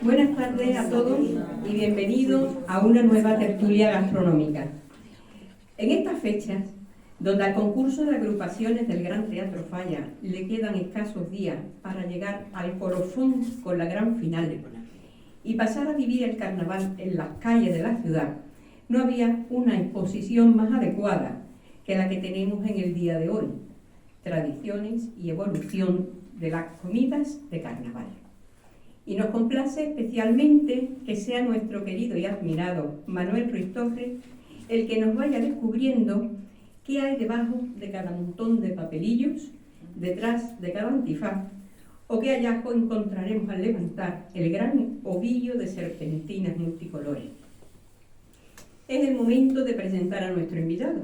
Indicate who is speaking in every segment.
Speaker 1: Buenas tardes a todos y bienvenidos a una nueva tertulia gastronómica. En estas fechas, donde al concurso de agrupaciones del Gran Teatro Falla le quedan escasos días para llegar al colofón con la gran final y pasar a vivir el carnaval en las calles de la ciudad, no había una exposición más adecuada que la que tenemos en el día de hoy: tradiciones y evolución de las comidas de carnaval. Y nos complace especialmente que sea nuestro querido y admirado Manuel Ruiz Torres el que nos vaya descubriendo qué hay debajo de cada montón de papelillos, detrás de cada antifaz, o qué hallazgo encontraremos al levantar el gran ovillo de serpentinas multicolores. Es el momento de presentar a nuestro invitado,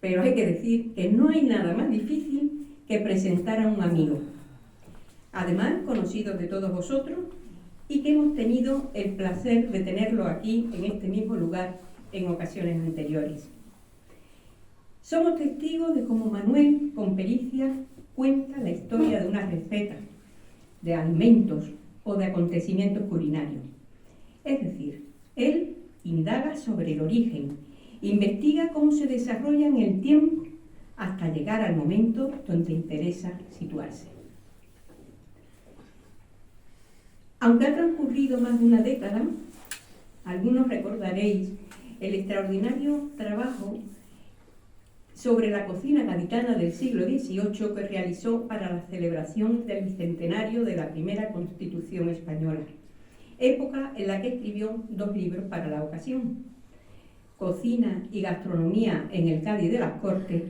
Speaker 1: pero hay que decir que no hay nada más difícil que presentar a un amigo, además conocido de todos vosotros, y que hemos tenido el placer de tenerlo aquí en este mismo lugar en ocasiones anteriores. Somos testigos de cómo Manuel, con pericia, cuenta la historia de una receta, de alimentos o de acontecimientos culinarios. Es decir, él indaga sobre el origen, investiga cómo se desarrolla en el tiempo hasta llegar al momento donde interesa situarse. Aunque ha transcurrido más de una década, algunos recordaréis el extraordinario trabajo sobre la cocina gaditana del siglo XVIII que realizó para la celebración del bicentenario de la primera Constitución española, época en la que escribió 2 libros para la ocasión: Cocina y gastronomía en el Cádiz de las Cortes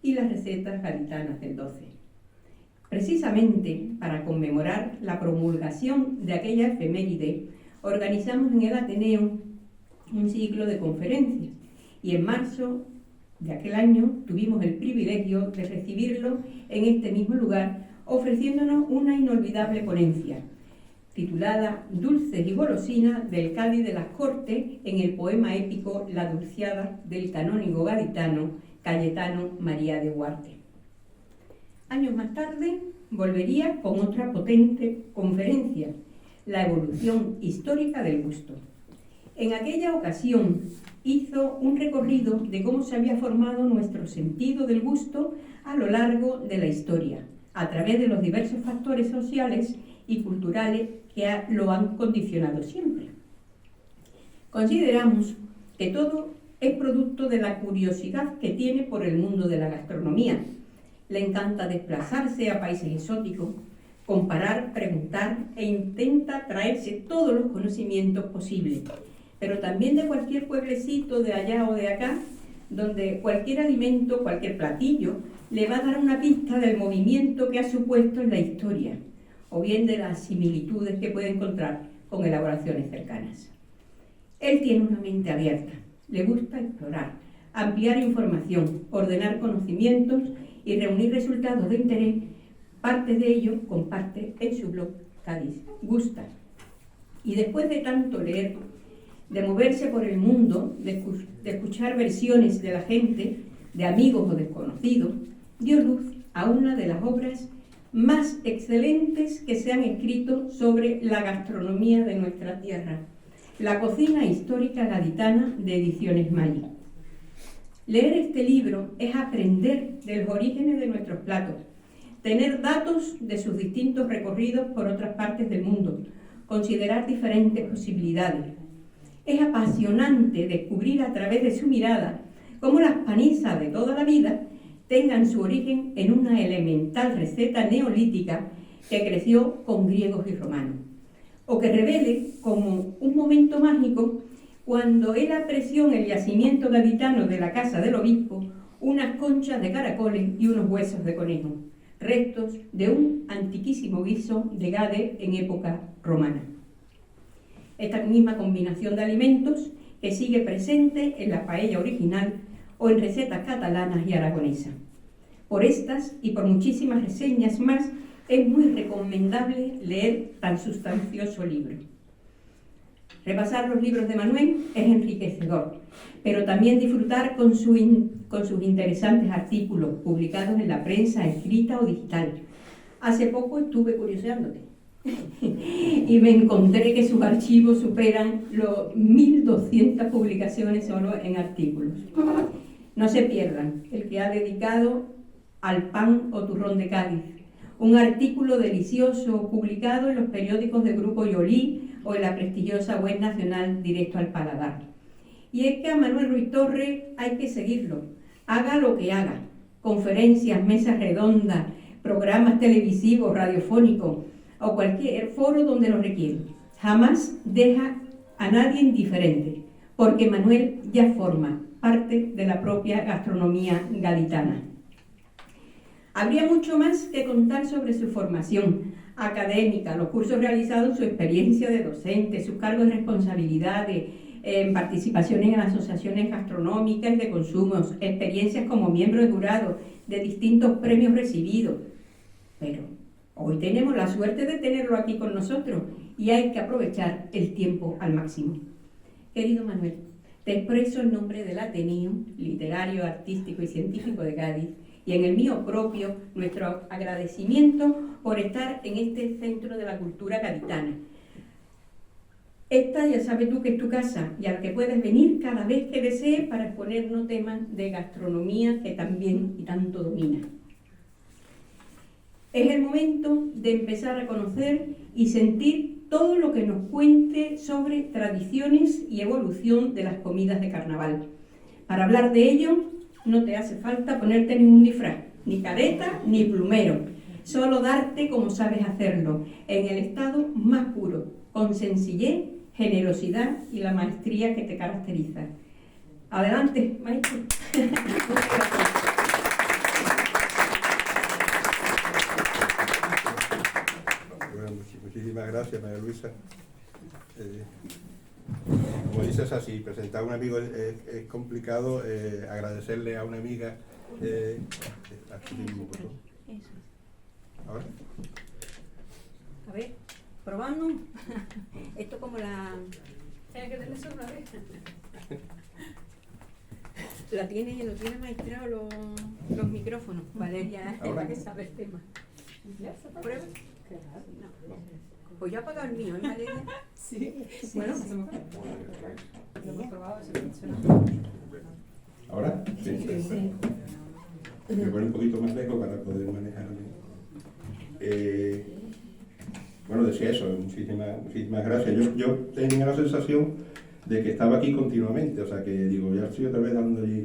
Speaker 1: y las recetas gaditanas del 12. Precisamente para conmemorar la promulgación de aquella efeméride, organizamos en el Ateneo un ciclo de conferencias y en marzo de aquel año tuvimos el privilegio de recibirlo en este mismo lugar, ofreciéndonos una inolvidable ponencia titulada Dulces y golosinas del Cádiz de las Cortes, en el poema épico La Dulciada del canónigo gaditano Cayetano María de Huarte. Años más tarde volvería con otra potente conferencia, La evolución histórica del gusto. En aquella ocasión hizo un recorrido de cómo se había formado nuestro sentido del gusto a lo largo de la historia, a través de los diversos factores sociales y culturales que lo han condicionado siempre. Consideramos que todo es producto de la curiosidad que tiene por el mundo de la gastronomía. Le encanta desplazarse a países exóticos, comparar, preguntar e intenta traerse todos los conocimientos posibles, pero también de cualquier pueblecito de allá o de acá, donde cualquier alimento, cualquier platillo, le va a dar una pista del movimiento que ha supuesto en la historia, o bien de las similitudes que puede encontrar con elaboraciones cercanas. Él tiene una mente abierta, le gusta explorar, ampliar información, ordenar conocimientos y reunir resultados de interés. Parte de ello comparte en su blog Cádiz Gusta. Y después de tanto leer, de moverse por el mundo, de escuchar versiones de la gente, de amigos o desconocidos, dio luz a una de las obras más excelentes que se han escrito sobre la gastronomía de nuestra tierra, La cocina histórica gaditana, de Ediciones Maggi. Leer este libro es aprender de los orígenes de nuestros platos, tener datos de sus distintos recorridos por otras partes del mundo, considerar diferentes posibilidades. Es apasionante descubrir a través de su mirada cómo las panizas de toda la vida tengan su origen en una elemental receta neolítica que creció con griegos y romanos, o que revele como un momento mágico cuando él apreció en el yacimiento gaditano de la casa del obispo unas conchas de caracoles y unos huesos de conejo, restos de un antiquísimo guiso de Gade en época romana. Esta misma combinación de alimentos que sigue presente en la paella original o en recetas catalanas y aragonesas. Por estas y por muchísimas reseñas más, es muy recomendable leer tan sustancioso libro. Repasar los libros de Manuel es enriquecedor, pero también disfrutar con sus interesantes artículos publicados en la prensa escrita o digital. Hace poco estuve curioseándote y me encontré que sus archivos superan los 1.200 publicaciones solo en artículos. No se pierdan el que ha dedicado al pan o turrón de Cádiz, un artículo delicioso publicado en los periódicos de Grupo Yolí o en la prestigiosa web nacional Directo al Paladar. Y es que a Manuel Ruiz Torres hay que seguirlo, haga lo que haga, conferencias, mesas redondas, programas televisivos, radiofónicos o cualquier foro donde lo requiere. Jamás deja a nadie indiferente, porque Manuel ya forma parte de la propia gastronomía gaditana. Habría mucho más que contar sobre su formación académica, los cursos realizados, su experiencia de docente, sus cargos de responsabilidades, participación en asociaciones gastronómicas y de consumos, experiencias como miembro de jurado de distintos premios recibidos. Pero hoy tenemos la suerte de tenerlo aquí con nosotros y hay que aprovechar el tiempo al máximo. Querido Manuel, te expreso en nombre del Ateneo Literario, Artístico y Científico de Cádiz y en el mío propio nuestro agradecimiento por estar en este centro de la cultura gaditana. Esta ya sabes tú que es tu casa y a la que puedes venir cada vez que desees para exponernos temas de gastronomía que también y tanto domina. Es el momento de empezar a conocer y sentir todo lo que nos cuente sobre tradiciones y evolución de las comidas de carnaval. Para hablar de ello, no te hace falta ponerte ningún disfraz, ni careta ni plumero, solo darte como sabes hacerlo, en el estado más puro, con sencillez, generosidad y la maestría que te caracteriza. Adelante, maestro.
Speaker 2: Muchísimas gracias, María Luisa. Como dices así, presentar a un amigo es complicado, agradecerle a una amiga. Aquí mismo, por favor. ¿Ahora?
Speaker 1: A ver, probando. Esto como la... Hay que tenerse una vez. Lo tiene maestrado los micrófonos. Valeria es la que sabe el tema. ¿Prueba? No. Pues yo he apagado el mío, ¿eh, Valeria?
Speaker 3: Sí. Bueno, pues lo hemos probado, se funciona.
Speaker 2: ¿Ahora? Sí, sí. Me voy un poquito más lejos para poder manejarme. Bueno, decía eso, muchísimas gracias. Yo tenía la sensación de que estaba aquí continuamente, o sea que digo, ya estoy otra vez dando allí.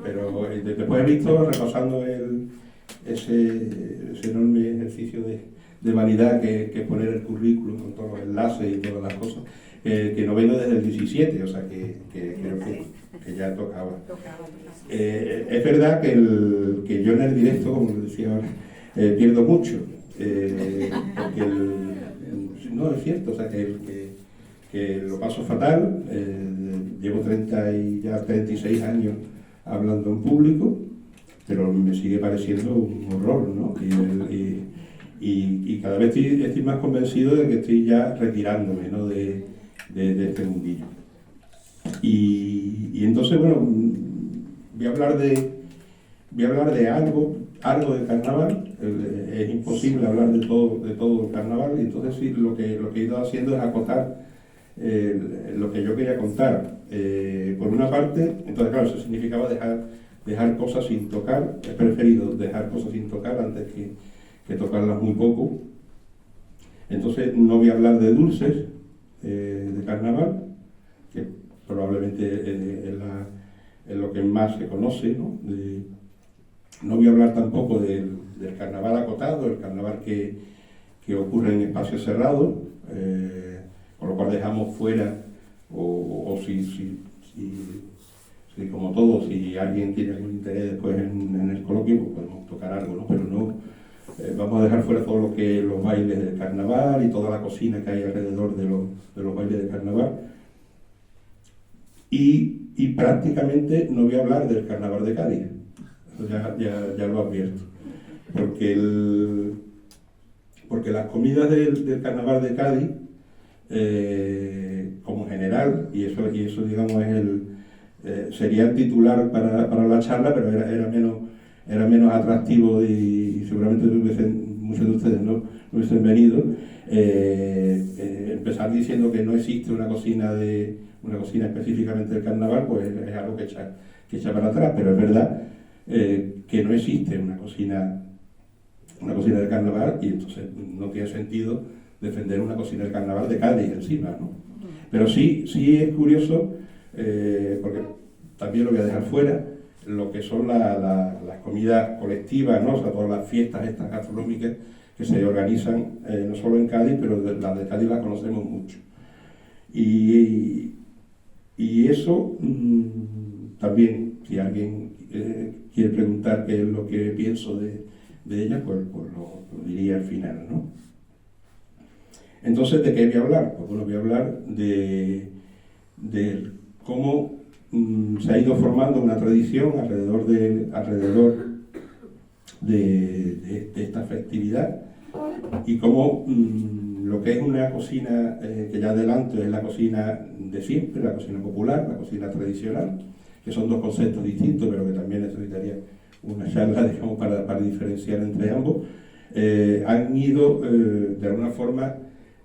Speaker 2: Pero después he visto, repasando ese enorme ejercicio de vanidad que es poner el currículum con todos los enlaces y todas las cosas, que no vengo desde el 17, o sea que creo que ya tocaba. Es verdad que yo en el directo, como decía ahora, pierdo mucho, porque no es cierto, o sea que lo paso fatal, llevo 36 años hablando en público, pero me sigue pareciendo un horror, ¿no? Y cada vez estoy más convencido de que estoy ya retirándome, ¿no? de este mundillo. Y entonces, bueno, voy a hablar de algo de carnaval. Es imposible hablar de todo el carnaval, y entonces sí, lo que he ido haciendo es acotar lo que yo quería contar. Por una parte, entonces claro, eso significaba dejar cosas sin tocar. He preferido dejar cosas sin tocar antes que tocarlas muy poco. Entonces no voy a hablar de dulces de carnaval, que probablemente es lo que más se conoce, ¿no? No voy a hablar tampoco del carnaval acotado, el carnaval que ocurre en espacios cerrados, con lo cual dejamos fuera, o si como todo, si alguien tiene algún interés después en el coloquio, pues podemos tocar algo, ¿no? Pero no, vamos a dejar fuera todo lo que los bailes del carnaval y toda la cocina que hay alrededor de los bailes del carnaval. Y prácticamente no voy a hablar del carnaval de Cádiz, ya lo advierto, porque las comidas del carnaval de Cádiz, como general, y eso digamos sería el titular para la charla, pero era menos atractivo, y seguramente muchos de ustedes hubiesen venido, empezar diciendo que no existe una cocina específicamente del carnaval, pues es algo que echa para atrás, pero es verdad que no existe una cocina del carnaval, y entonces no tiene sentido defender una cocina del carnaval de Cádiz encima, ¿no? Pero sí es curioso, porque también lo voy a dejar fuera, lo que son las comidas colectivas, ¿no? O sea, todas las fiestas estas gastronómicas que se organizan no solo en Cádiz, pero las de Cádiz las conocemos mucho. Y eso también, si alguien quiere preguntar qué es lo que pienso de ella, pues lo diría al final, ¿no? Entonces, ¿de qué voy a hablar? Pues bueno, voy a hablar de cómo se ha ido formando una tradición alrededor de esta festividad, y cómo lo que es una cocina que ya adelanto es la cocina de siempre, la cocina popular, la cocina tradicional, que son dos conceptos distintos, pero que también necesitaría una charla, digamos, para diferenciar entre ambos. Han ido de alguna forma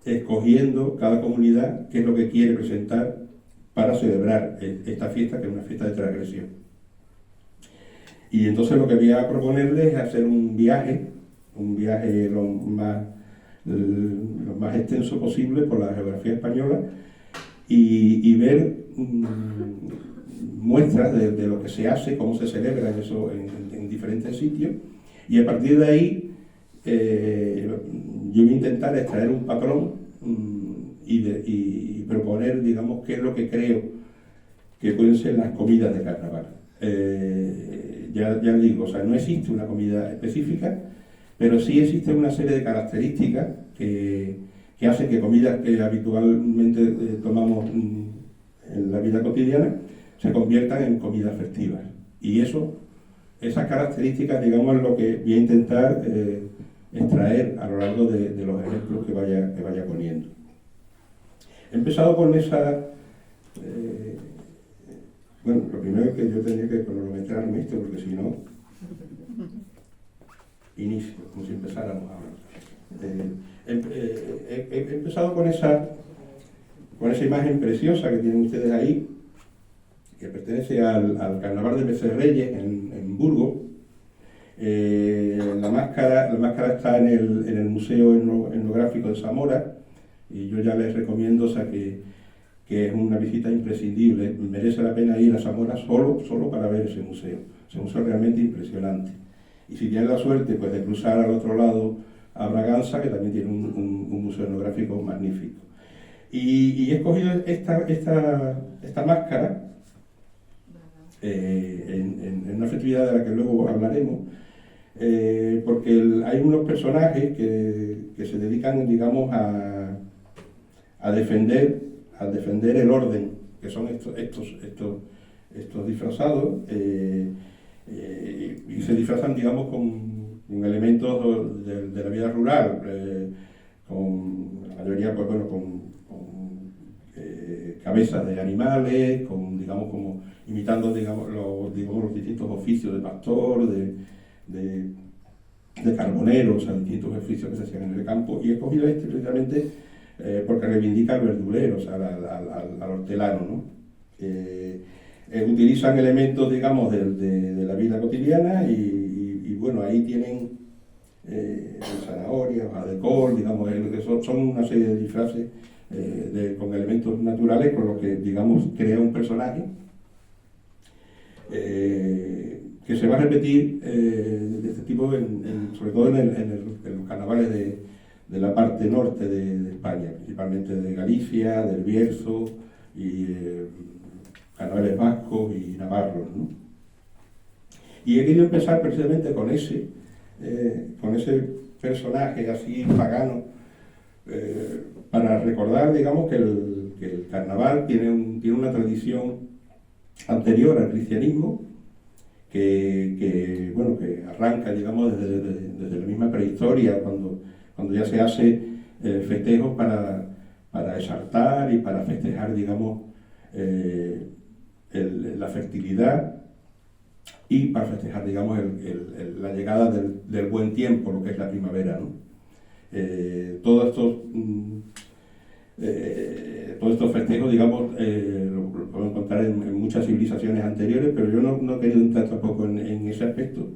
Speaker 2: escogiendo cada comunidad qué es lo que quiere presentar para celebrar esta fiesta, que es una fiesta de transgresión. Y entonces lo que voy a proponerles es hacer un viaje lo más extenso posible por la geografía española, y ver muestras de lo que se hace, cómo se celebra eso en diferentes sitios, y a partir de ahí yo voy a intentar extraer un patrón y proponer, digamos, qué es lo que creo que pueden ser las comidas de carnaval. Ya digo, o sea, no existe una comida específica, pero sí existe una serie de características que hacen que comidas que habitualmente tomamos en la vida cotidiana se conviertan en comidas festivas. Y esas características, digamos, es lo que voy a intentar extraer a lo largo de los ejemplos que vaya poniendo. He empezado con esa... bueno, lo primero es que yo tenía que cronometrarme esto, porque si no... inicio, como si empezáramos ahora. He empezado con esa imagen preciosa que tienen ustedes ahí, que pertenece al Carnaval de Pecerreyes en Burgos. La máscara está en el Museo Etnográfico de Zamora, y yo ya les recomiendo, o sea, que es una visita imprescindible. Merece la pena ir a Zamora solo para ver ese museo. Ese museo es realmente impresionante. Y si tienen la suerte, pues, de cruzar al otro lado a Braganza, que también tiene un museo etnográfico magnífico. Y he escogido esta máscara en una festividad de la que luego hablaremos, porque hay unos personajes que se dedican, digamos, a defender el orden, que son estos disfrazados, y se disfrazan, digamos, con elementos de la vida rural, con la mayoría, pues bueno, con cabezas de animales, imitando, digamos, los distintos oficios de pastor, de carbonero, o sea, distintos oficios que se hacían en el campo. Y he escogido este precisamente porque reivindica al verdulero, o sea, al hortelano, ¿no? Utilizan elementos, digamos, de la vida cotidiana, y bueno, ahí tienen zanahorias, hoja de col, digamos, son una serie de disfraces con elementos naturales, con los que, digamos, crea un personaje que se va a repetir de este tipo, sobre todo en los carnavales de la parte norte de España, principalmente de Galicia, del Bierzo, y carnavales vascos y navarros, ¿no? Y he querido empezar precisamente con ese personaje así pagano, para recordar, digamos, que el carnaval tiene una tradición anterior al cristianismo, que arranca, digamos, desde la misma prehistoria, cuando ya se hace festejos para exaltar y para festejar, digamos, la fertilidad, y para festejar, digamos, la llegada del buen tiempo, lo que es la primavera, ¿no? todos estos festejos, digamos, lo podemos encontrar en muchas civilizaciones anteriores, pero yo no he querido entrar tampoco en ese aspecto,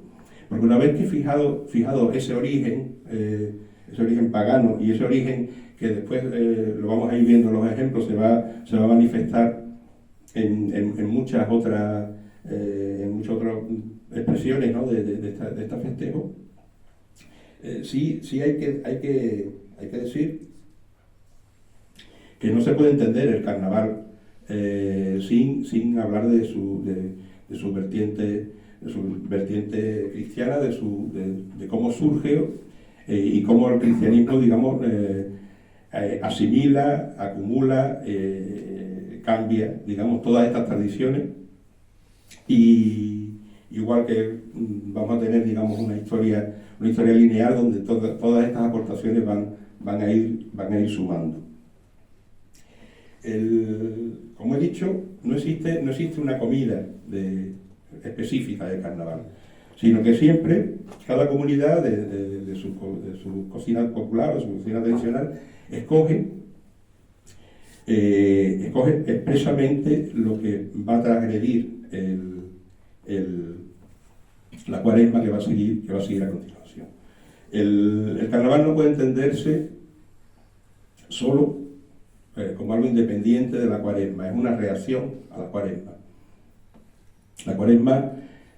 Speaker 2: porque una vez que fijado ese origen pagano y ese origen que después lo vamos a ir viendo en los ejemplos, se va a manifestar en muchas otras expresiones, ¿no? de esta festejo. Sí hay que decir que no se puede entender el carnaval sin hablar de su vertiente cristiana, de cómo surge y cómo el cristianismo, digamos, asimila, acumula, cambia, digamos, todas estas tradiciones, y igual que vamos a tener, digamos, una historia lineal donde todas estas aportaciones van a ir sumando. Como he dicho, no existe una comida específica de carnaval, sino que siempre cada comunidad de su cocina popular o su cocina tradicional escoge expresamente lo que va a transgredir la cuaresma que va a seguir a continuación. El carnaval no puede entenderse solo como algo independiente de la cuaresma, es una reacción a la cuaresma. La cuaresma,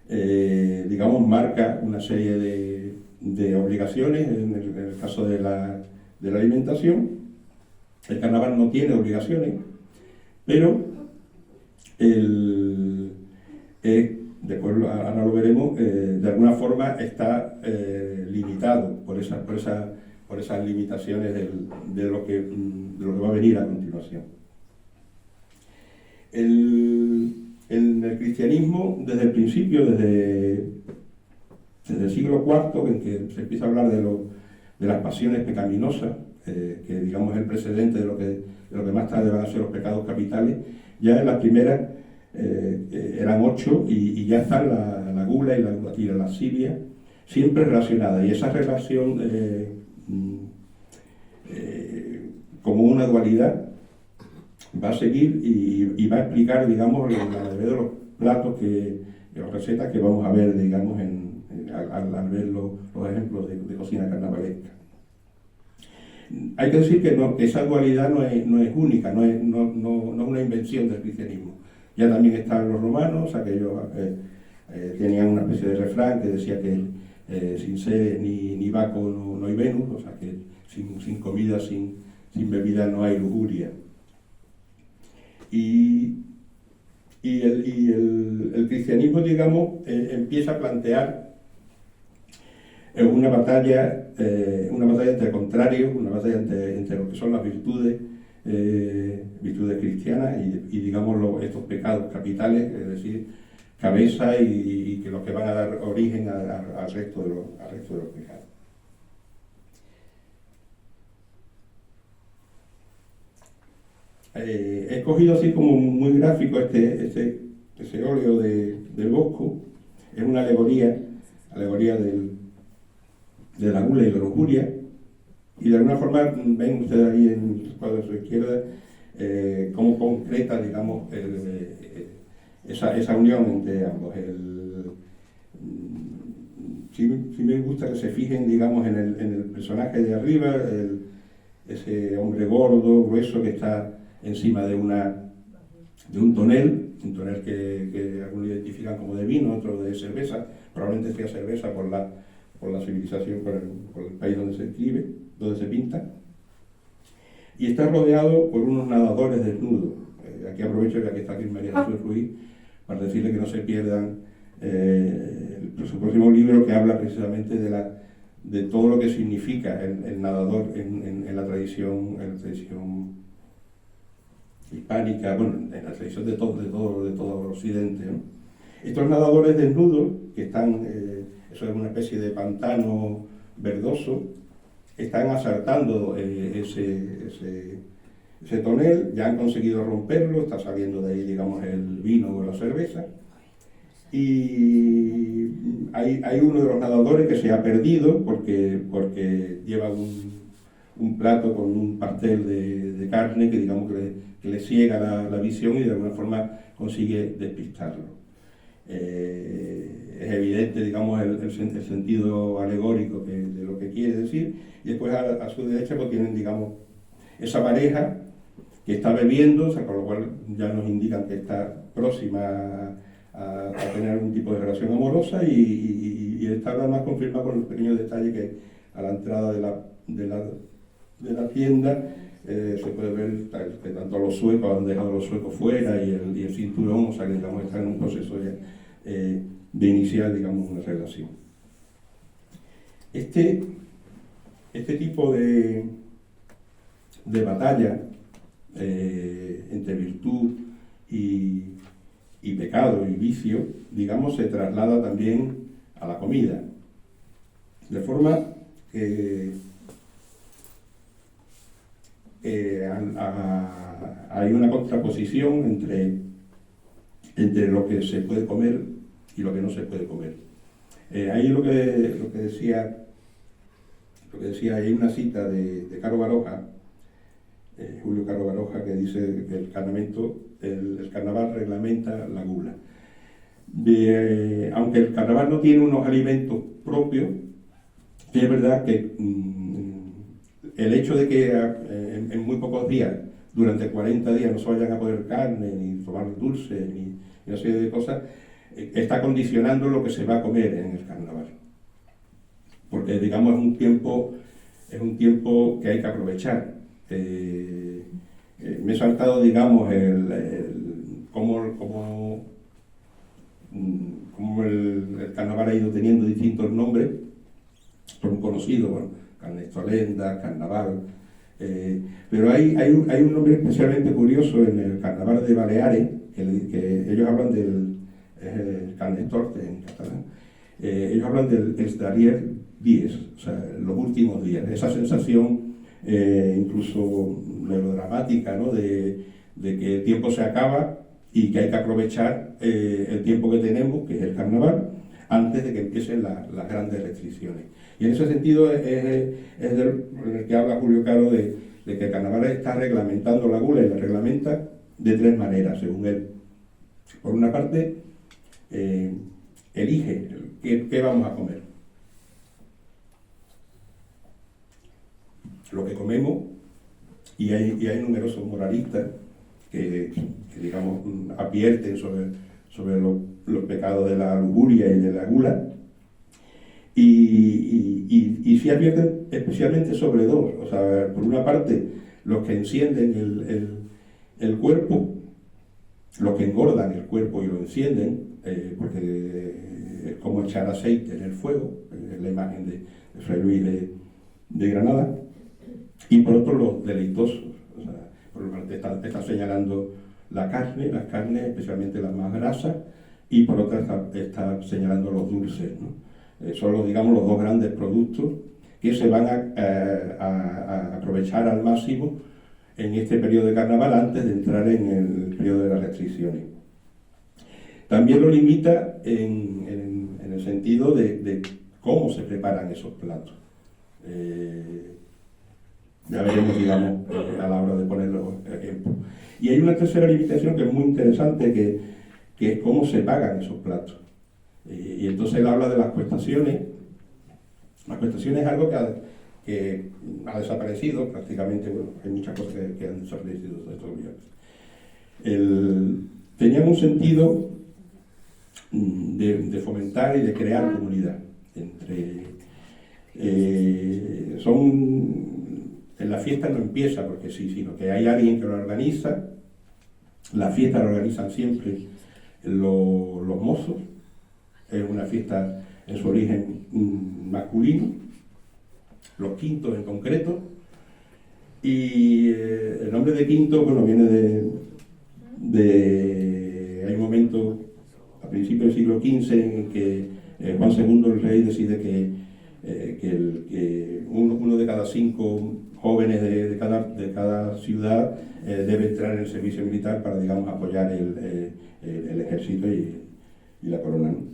Speaker 2: digamos, marca una serie de obligaciones en el caso de la alimentación. El carnaval no tiene obligaciones, pero después ahora lo veremos, de alguna forma está limitado por esas limitaciones de lo que va a venir a continuación. En el cristianismo, desde el principio, desde el siglo IV, en que se empieza a hablar de las pasiones pecaminosas, que digamos es el precedente de lo que más tarde van a ser los pecados capitales, ya en las primeras eran 8 y ya están la gula y la lascivia siempre relacionadas, y esa relación como una dualidad va a seguir y va a explicar, digamos, la mayoría de los platos de las recetas que vamos a ver, digamos, al ver los ejemplos de cocina carnavalesca. Hay que decir que esa dualidad no es única, no es una invención del cristianismo. Ya también estaban los romanos, aquellos tenían una especie de refrán que decía que sin Ceres ni Baco no hay Venus, o sea que sin comida, sin bebida no hay lujuria. Y el cristianismo, digamos, empieza a plantear una batalla entre contrarios, una batalla entre lo que son las virtudes cristianas y digamos, estos pecados capitales, es decir, cabeza y que los que van a dar origen al resto de los pecados. He escogido así como muy gráfico ese óleo del Bosco. Es una alegoría de la gula y la lujuria, y de alguna forma ven ustedes ahí en el cuadro de su izquierda cómo concreta, digamos, esa unión entre ambos. Sí me gusta que se fijen, digamos, en el personaje de arriba, ese hombre gordo, grueso, que está encima de un tonel que algunos identifican como de vino, otros de cerveza, probablemente sea cerveza por la civilización, por el país donde se escribe, donde se pinta, y está rodeado por unos nadadores desnudos. Aquí aprovecho que está aquí María Jesús Ruiz para decirle que no se pierdan su próximo libro, que habla precisamente de todo lo que significa el nadador en la tradición hispánica, bueno, en la tradición de todo el occidente, ¿no? Estos nadadores desnudos, que están, eso es una especie de pantano verdoso, están asaltando ese tonel, ya han conseguido romperlo, está saliendo de ahí, digamos, el vino o la cerveza, y hay uno de los nadadores que se ha perdido porque lleva un plato con un pastel de carne que digamos que le ciega la visión y de alguna forma consigue despistarlo. Es evidente, digamos, el sentido alegórico de lo que quiere decir, y después a su derecha pues tienen, digamos, esa pareja que está bebiendo, o sea, con lo cual ya nos indican que está próxima a tener algún tipo de relación amorosa, y está además confirmado con el pequeño detalle que a la entrada de la tienda se puede ver que tanto los suecos han dejado los suecos fuera y el cinturón, o sea que digamos está en un proceso ya de iniciar, digamos, una relación. Este tipo de batalla entre virtud y pecado y vicio, digamos, se traslada también a la comida, de forma que hay una contraposición entre lo que se puede comer y lo que no se puede comer. Ahí lo que decía, hay una cita de Caro Baroja, Julio Caro Baroja, que dice que el carnaval reglamenta la gula. Aunque el carnaval no tiene unos alimentos propios, es verdad que el hecho de que en muy pocos días, durante 40 días, no se vayan a poder carne, ni tomar dulce, ni una serie de cosas, está condicionando lo que se va a comer en el carnaval. Porque, digamos, es un tiempo que hay que aprovechar. Me he saltado, digamos, cómo el carnaval ha ido teniendo distintos nombres, son conocidos, bueno, Carnestolenda, Carnaval, pero hay un nombre especialmente curioso en el Carnaval de Baleares, que ellos hablan del Carnestorte en catalán, ellos hablan del Els darrers dies, o sea, los últimos días, esa sensación incluso melodramática, ¿no? de que el tiempo se acaba y que hay que aprovechar el tiempo que tenemos, que es el carnaval, antes de que empiecen las grandes restricciones. Y en ese sentido es en el que habla Julio Caro de que el carnaval está reglamentando la gula, y la reglamenta de tres maneras, según él. Por una parte, elige qué vamos a comer. Lo que comemos, y hay numerosos moralistas que digamos, advierten sobre los pecados de la lujuria y de la gula, y sí advierten especialmente sobre dos. O sea, por una parte, los que encienden el cuerpo, los que engordan el cuerpo y lo encienden, porque es como echar aceite en el fuego, es la imagen de Fray Luis de Granada, y por otro los deleitosos. O sea, por una parte está señalando las carnes, especialmente las más grasas, y por otra está señalando los dulces, ¿no? Son los dos grandes productos que se van a aprovechar al máximo en este periodo de carnaval antes de entrar en el periodo de las restricciones. También lo limita en el sentido de cómo se preparan esos platos. Ya veremos, digamos, a la hora de poner los ejemplos. Y hay una tercera limitación que es muy interesante, que es cómo se pagan esos platos. Y entonces él habla de las cuestaciones. Las cuestaciones es algo que ha desaparecido prácticamente. Bueno, hay muchas cosas que han desaparecido de estos días. Tenían un sentido de fomentar y de crear comunidad. En la fiesta no empieza porque sí, sino que hay alguien que lo organiza. La fiesta la organizan siempre los mozos. Es una fiesta en su origen masculino, los quintos en concreto, y el nombre de quinto, bueno, viene hay un momento a principios del siglo XV en que Juan II, el rey, decide que uno de cada 5 jóvenes de cada ciudad debe entrar en el servicio militar para, digamos, apoyar el ejército y la corona, ¿no?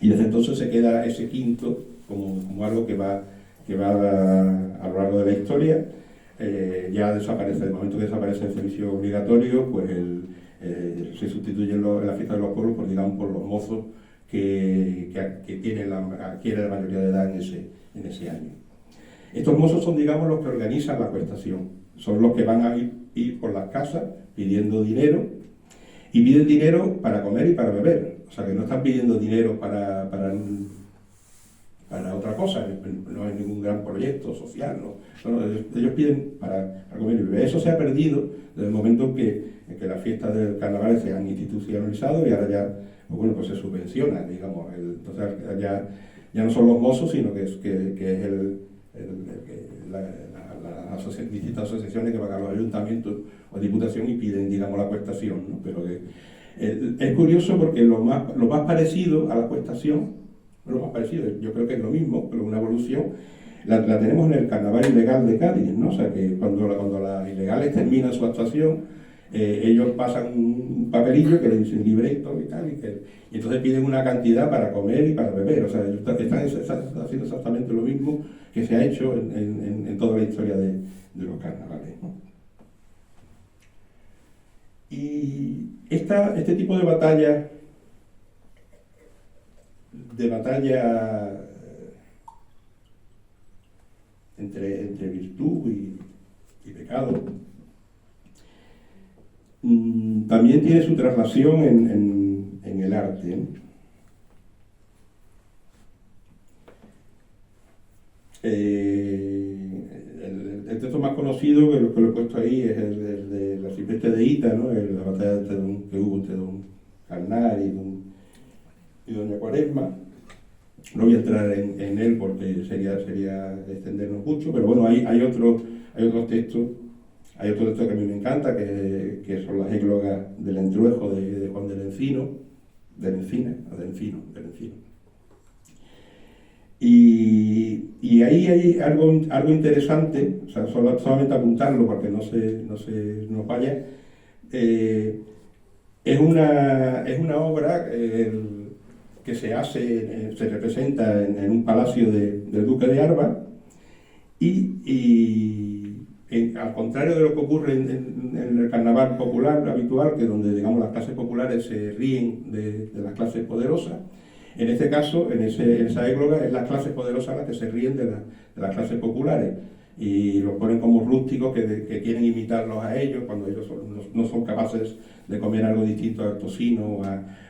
Speaker 2: Y desde entonces se queda ese quinto como algo que va a lo largo de la historia. Ya desaparece, el momento que desaparece el servicio obligatorio, pues se sustituyen en la fiesta de los pueblos por, digamos, por los mozos que adquiere la mayoría de edad en ese año. Estos mozos son, digamos, los que organizan la cuestación, son los que van a ir por las casas pidiendo dinero, y piden dinero para comer y para beber, o sea que no están pidiendo dinero para otra cosa, no hay ningún gran proyecto social, ellos piden para comer y beber. Eso se ha perdido desde el momento en que las fiestas del carnaval se han institucionalizado y ahora ya, pues se subvenciona, digamos, entonces ya no son los mozos, sino que es las distintas asociaciones que van a los ayuntamientos o diputación y piden, digamos, la cuestación, ¿no? Pero es curioso porque lo más parecido a la cuestación, lo más parecido, yo creo que es lo mismo, pero una evolución, la tenemos en el Carnaval Ilegal de Cádiz, ¿no? O sea que cuando las ilegales terminan su actuación, ellos pasan un papelillo que le dicen libreto y tal, y entonces piden una cantidad para comer y para beber. O sea, ellos están haciendo exactamente lo mismo que se ha hecho en toda la historia de los carnavales, ¿no? Y este tipo de batalla entre virtud y pecado, también tiene su traslación en el arte, ¿no? El texto más conocido, que lo he puesto ahí, es el de la Silvestre de Hita, ¿no? La batalla que hubo entre don Carnar y doña Cuaresma. No voy a entrar en él porque sería extendernos mucho, pero bueno, hay otros textos. Hay otro texto que a mí me encanta, que son las églogas del Entruejo de Juan del Encino. Y ahí hay algo interesante, o sea, solamente apuntarlo para que no se nos vaya. Es una obra que se representa en un palacio del duque de Alba al contrario de lo que ocurre en el carnaval popular habitual, que donde, digamos, las clases populares se ríen de las clases poderosas, en este caso, en esa égloga, es las clases poderosas las que se ríen de las clases populares y los ponen como rústicos que quieren imitarlos a ellos cuando ellos no son capaces de comer algo distinto al tocino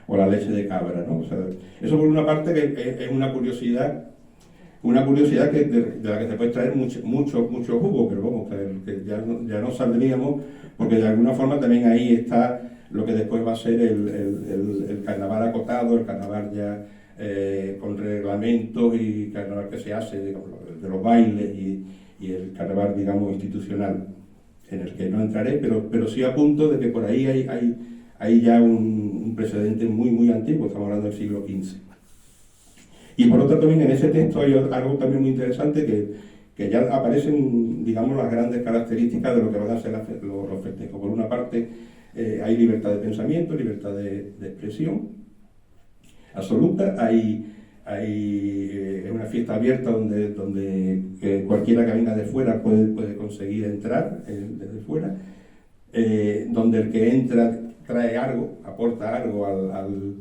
Speaker 2: o la leche de cabra, ¿no? O sea, eso por una parte que es una curiosidad de la que se puede extraer mucho jugo, pero vamos, que ya no saldríamos, porque de alguna forma también ahí está lo que después va a ser el carnaval acotado, el carnaval ya con reglamentos y carnaval que se hace, digamos, de los bailes y el carnaval, digamos, institucional, en el que no entraré, pero sí apunto de que por ahí hay ya un precedente muy antiguo, estamos hablando del siglo XV. Y por otro también en ese texto hay algo también muy interesante que ya aparecen, digamos, las grandes características de lo que van a ser los festejos. Por una parte hay libertad de pensamiento, libertad de expresión absoluta, es una fiesta abierta donde cualquiera que venga de fuera puede conseguir entrar desde fuera, donde el que entra trae algo, aporta algo al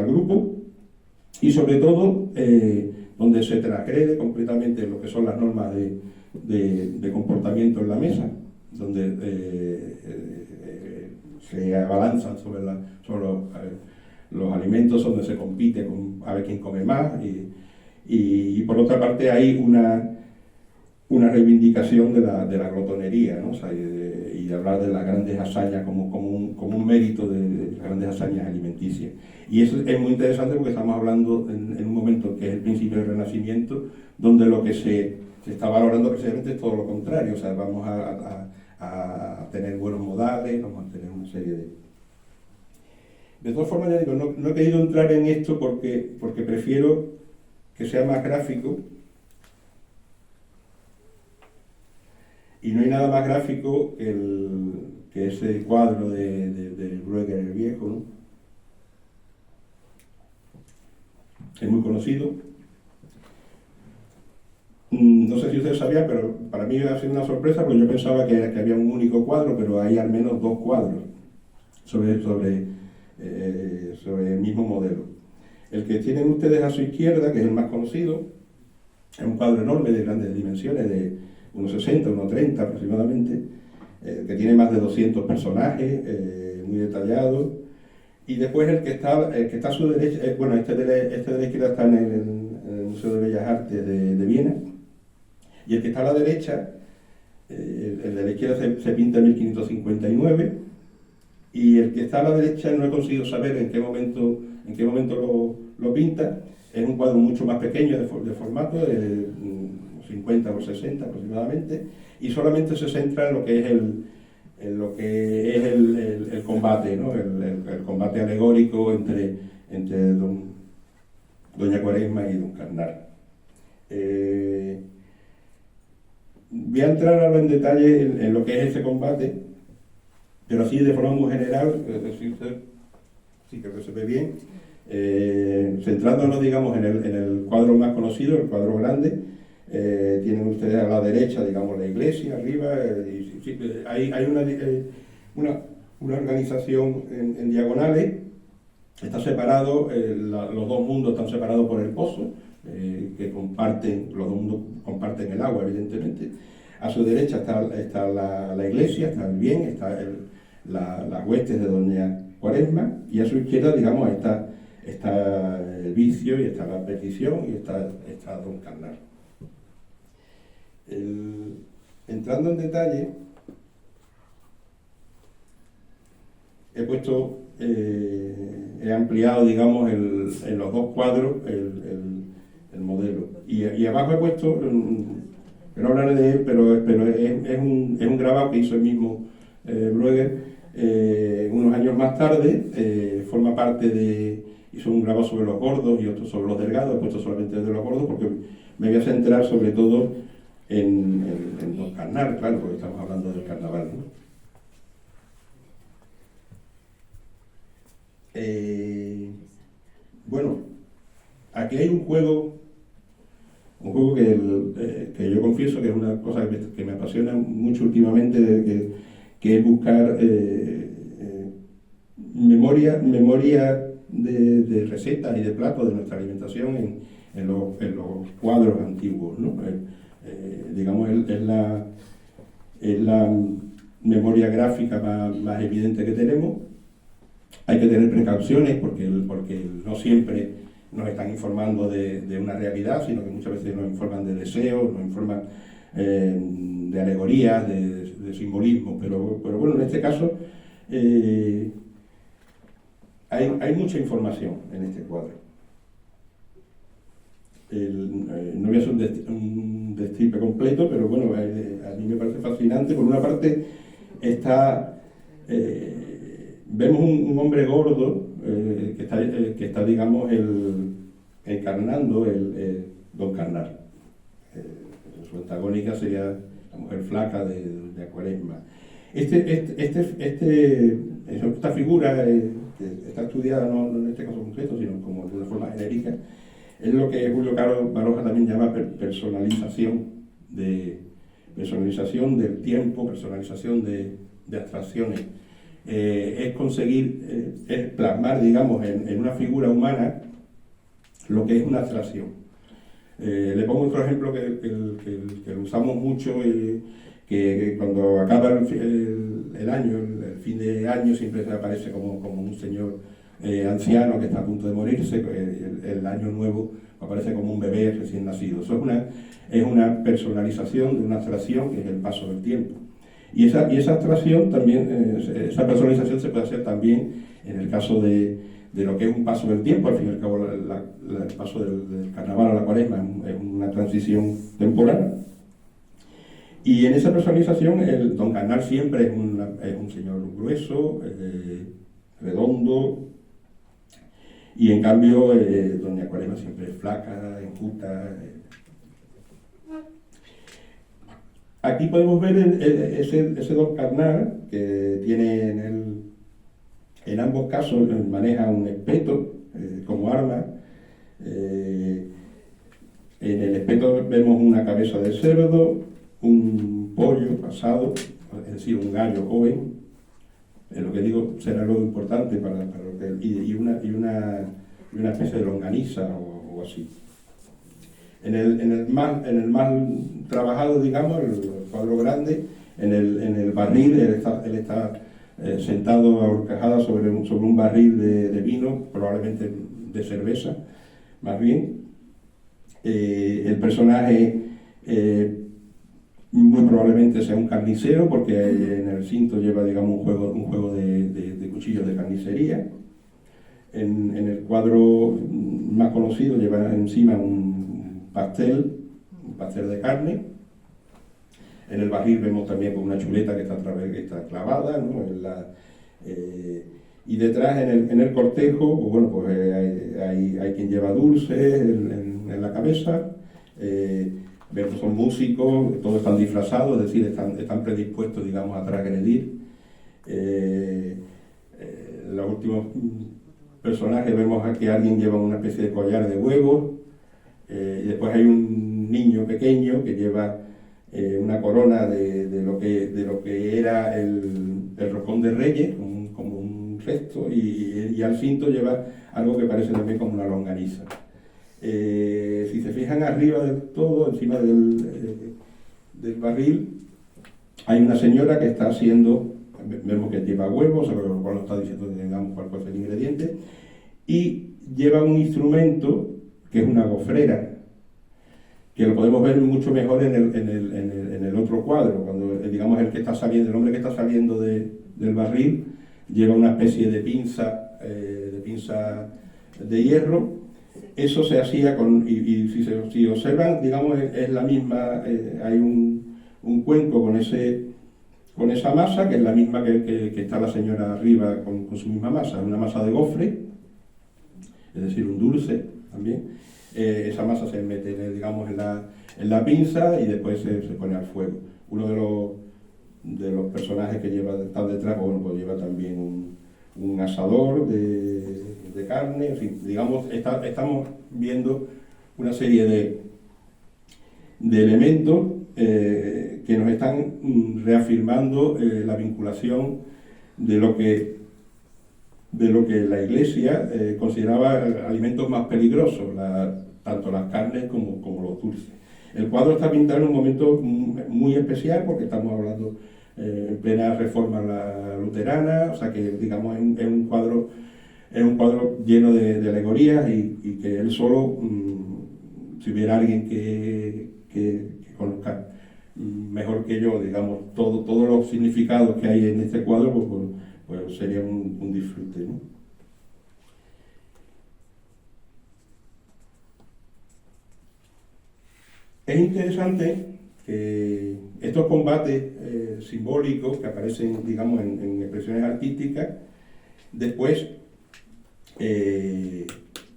Speaker 2: grupo. Y sobre todo, donde se transgrede completamente lo que son las normas de comportamiento en la mesa, donde se abalanzan sobre los alimentos, donde se compite a ver quién come más. Y por otra parte hay una reivindicación de la glotonería, ¿no? O sea, y de hablar de las grandes hazañas como un mérito de las grandes hazañas alimenticias. Y eso es muy interesante porque estamos hablando en un momento que es el principio del Renacimiento, donde lo que se está valorando precisamente es todo lo contrario. O sea, vamos a tener buenos modales, vamos a tener una serie de... De todas formas, ya digo, no he querido entrar en esto porque prefiero que sea más gráfico. Y no hay nada más gráfico que ese cuadro de Brueghel el Viejo, ¿no? Es muy conocido. No sé si ustedes sabían, pero para mí ha sido una sorpresa porque yo pensaba que había un único cuadro, pero hay al menos 2 cuadros sobre el mismo modelo. El que tienen ustedes a su izquierda, que es el más conocido, es un cuadro enorme de grandes dimensiones, de unos 60, unos 30 aproximadamente, que tiene más de 200 personajes, muy detallado. Y después el que está a su derecha, bueno, este de la izquierda está en el Museo de Bellas Artes de Viena, y el que está a la derecha, el de la izquierda se pinta en 1559, y el que está a la derecha no he conseguido saber en qué momento lo pinta. Es un cuadro mucho más pequeño de formato, de 50 por 60 aproximadamente, y solamente se centra en lo que es el combate, ¿no? El combate alegórico entre doña Cuaresma y don Carnal. Voy a entrar ahora en detalle en lo que es ese combate, pero así de forma muy general, sí creo que se ve bien, centrándonos, digamos, en el cuadro más conocido, el cuadro grande. Tienen ustedes a la derecha, digamos, la iglesia arriba, hay una organización en diagonales. Está separado, los dos mundos están separados por el pozo, que los dos mundos comparten el agua, evidentemente. A su derecha está la iglesia, está el bien, está las huestes de doña Cuaresma, y a su izquierda, digamos, está el vicio, y está la perdición, y está don Carnal. Entrando en detalle, he ampliado, digamos, en los dos cuadros el modelo. Y abajo he puesto, no hablaré de él, pero es un grabado que hizo el mismo Brueghel unos años más tarde. Forma parte hizo un grabado sobre los gordos y otro sobre los delgados. He puesto solamente de los gordos porque me voy a centrar sobre todo en don Carnal, claro, porque estamos hablando del carnaval, ¿no? Bueno, aquí hay un juego que yo confieso que es una cosa que me apasiona mucho últimamente, que es buscar memoria de recetas y de platos de nuestra alimentación en los cuadros antiguos, ¿no? Digamos, es la memoria gráfica más evidente que tenemos. Hay que tener precauciones porque no siempre nos están informando de una realidad, sino que muchas veces nos informan de deseos, nos informan de alegorías, de simbolismo, pero bueno, en este caso hay mucha información en este cuadro. No voy a hacer un destripe completo, pero bueno, a mí me parece fascinante. Por una parte vemos un hombre gordo que está, digamos, encarnando don Carnal. Su antagónica sería la mujer flaca de Cuaresma. Esta figura que está estudiada no en este caso concreto, sino como de una forma genérica, es lo que Julio Caro Baroja también llama personalización del tiempo, personalización de abstracciones. Es conseguir, es plasmar, digamos, en una figura humana lo que es una abstracción. Le pongo otro ejemplo que lo usamos mucho, que cuando acaba el año, el fin de año, siempre se aparece como un señor anciano que está a punto de morirse. El año nuevo aparece como un bebé recién nacido. Eso es una personalización de una abstracción, que es el paso del tiempo. Y esa abstracción también, esa personalización se puede hacer también en el caso de lo que es un paso del tiempo. Al fin y al cabo, el paso del carnaval a la Cuaresma es una transición temporal. Y en esa personalización, el don Carnal siempre es un señor grueso, redondo, y en cambio doña Cuaresma siempre es flaca, enjuta. Aquí podemos ver ese don Carnal, que tiene en ambos casos maneja un espeto como arma. En el espeto vemos una cabeza de cerdo, un pollo asado, es decir, un gallo joven. Lo que digo será algo importante para lo que, y una especie de longaniza o así. En el más trabajado, digamos, el cuadro grande, en el barril, él está sentado a horcajada sobre un barril de vino, probablemente de cerveza, más bien. El personaje muy probablemente sea un carnicero, porque en el cinto lleva, digamos, un juego de cuchillos de carnicería. En el cuadro más conocido lleva encima un pastel de carne. En el barril vemos también con una chuleta que está clavada, ¿no? Y detrás en el cortejo, pues bueno, pues hay quien lleva dulces en la cabeza. Vemos son músicos, todos están disfrazados, es decir, están predispuestos, digamos, a transgredir. Los últimos personajes vemos que alguien lleva una especie de collar de huevos, y después hay un niño pequeño que lleva una corona de lo que era el roscón de Reyes, como un cesto, y al cinto lleva algo que parece también como una longaniza. Si se fijan arriba del todo, encima del barril, hay una señora que está haciendo, vemos que lleva huevos, sobre lo cual nos está diciendo que tengamos cuál es el ingrediente, y lleva un instrumento que es una gofrera, que lo podemos ver mucho mejor en el otro cuadro, cuando, digamos, el hombre que está saliendo del barril lleva una especie de pinza de hierro. Eso se hacía y si observan, digamos, es la misma, hay un cuenco con esa masa, que es la misma que está la señora arriba con su misma masa, una masa de gofre, es decir, un dulce también. Esa masa se mete, digamos, en la pinza y después se pone al fuego. Uno de los personajes que están detrás, bueno, pues lleva también un asador de carne, en fin, digamos, estamos viendo una serie de elementos que nos están reafirmando la vinculación de lo que la Iglesia consideraba alimentos más peligrosos, tanto las carnes como los dulces. El cuadro está pintado en un momento muy especial, porque estamos hablando en plena reforma luterana, o sea que, digamos, es un cuadro lleno de alegorías, y que él solo, si hubiera alguien que conozca mejor que yo, digamos, todos los significados que hay en este cuadro, pues sería un disfrute, ¿no? Es interesante que estos combates simbólicos que aparecen, digamos, en expresiones artísticas, después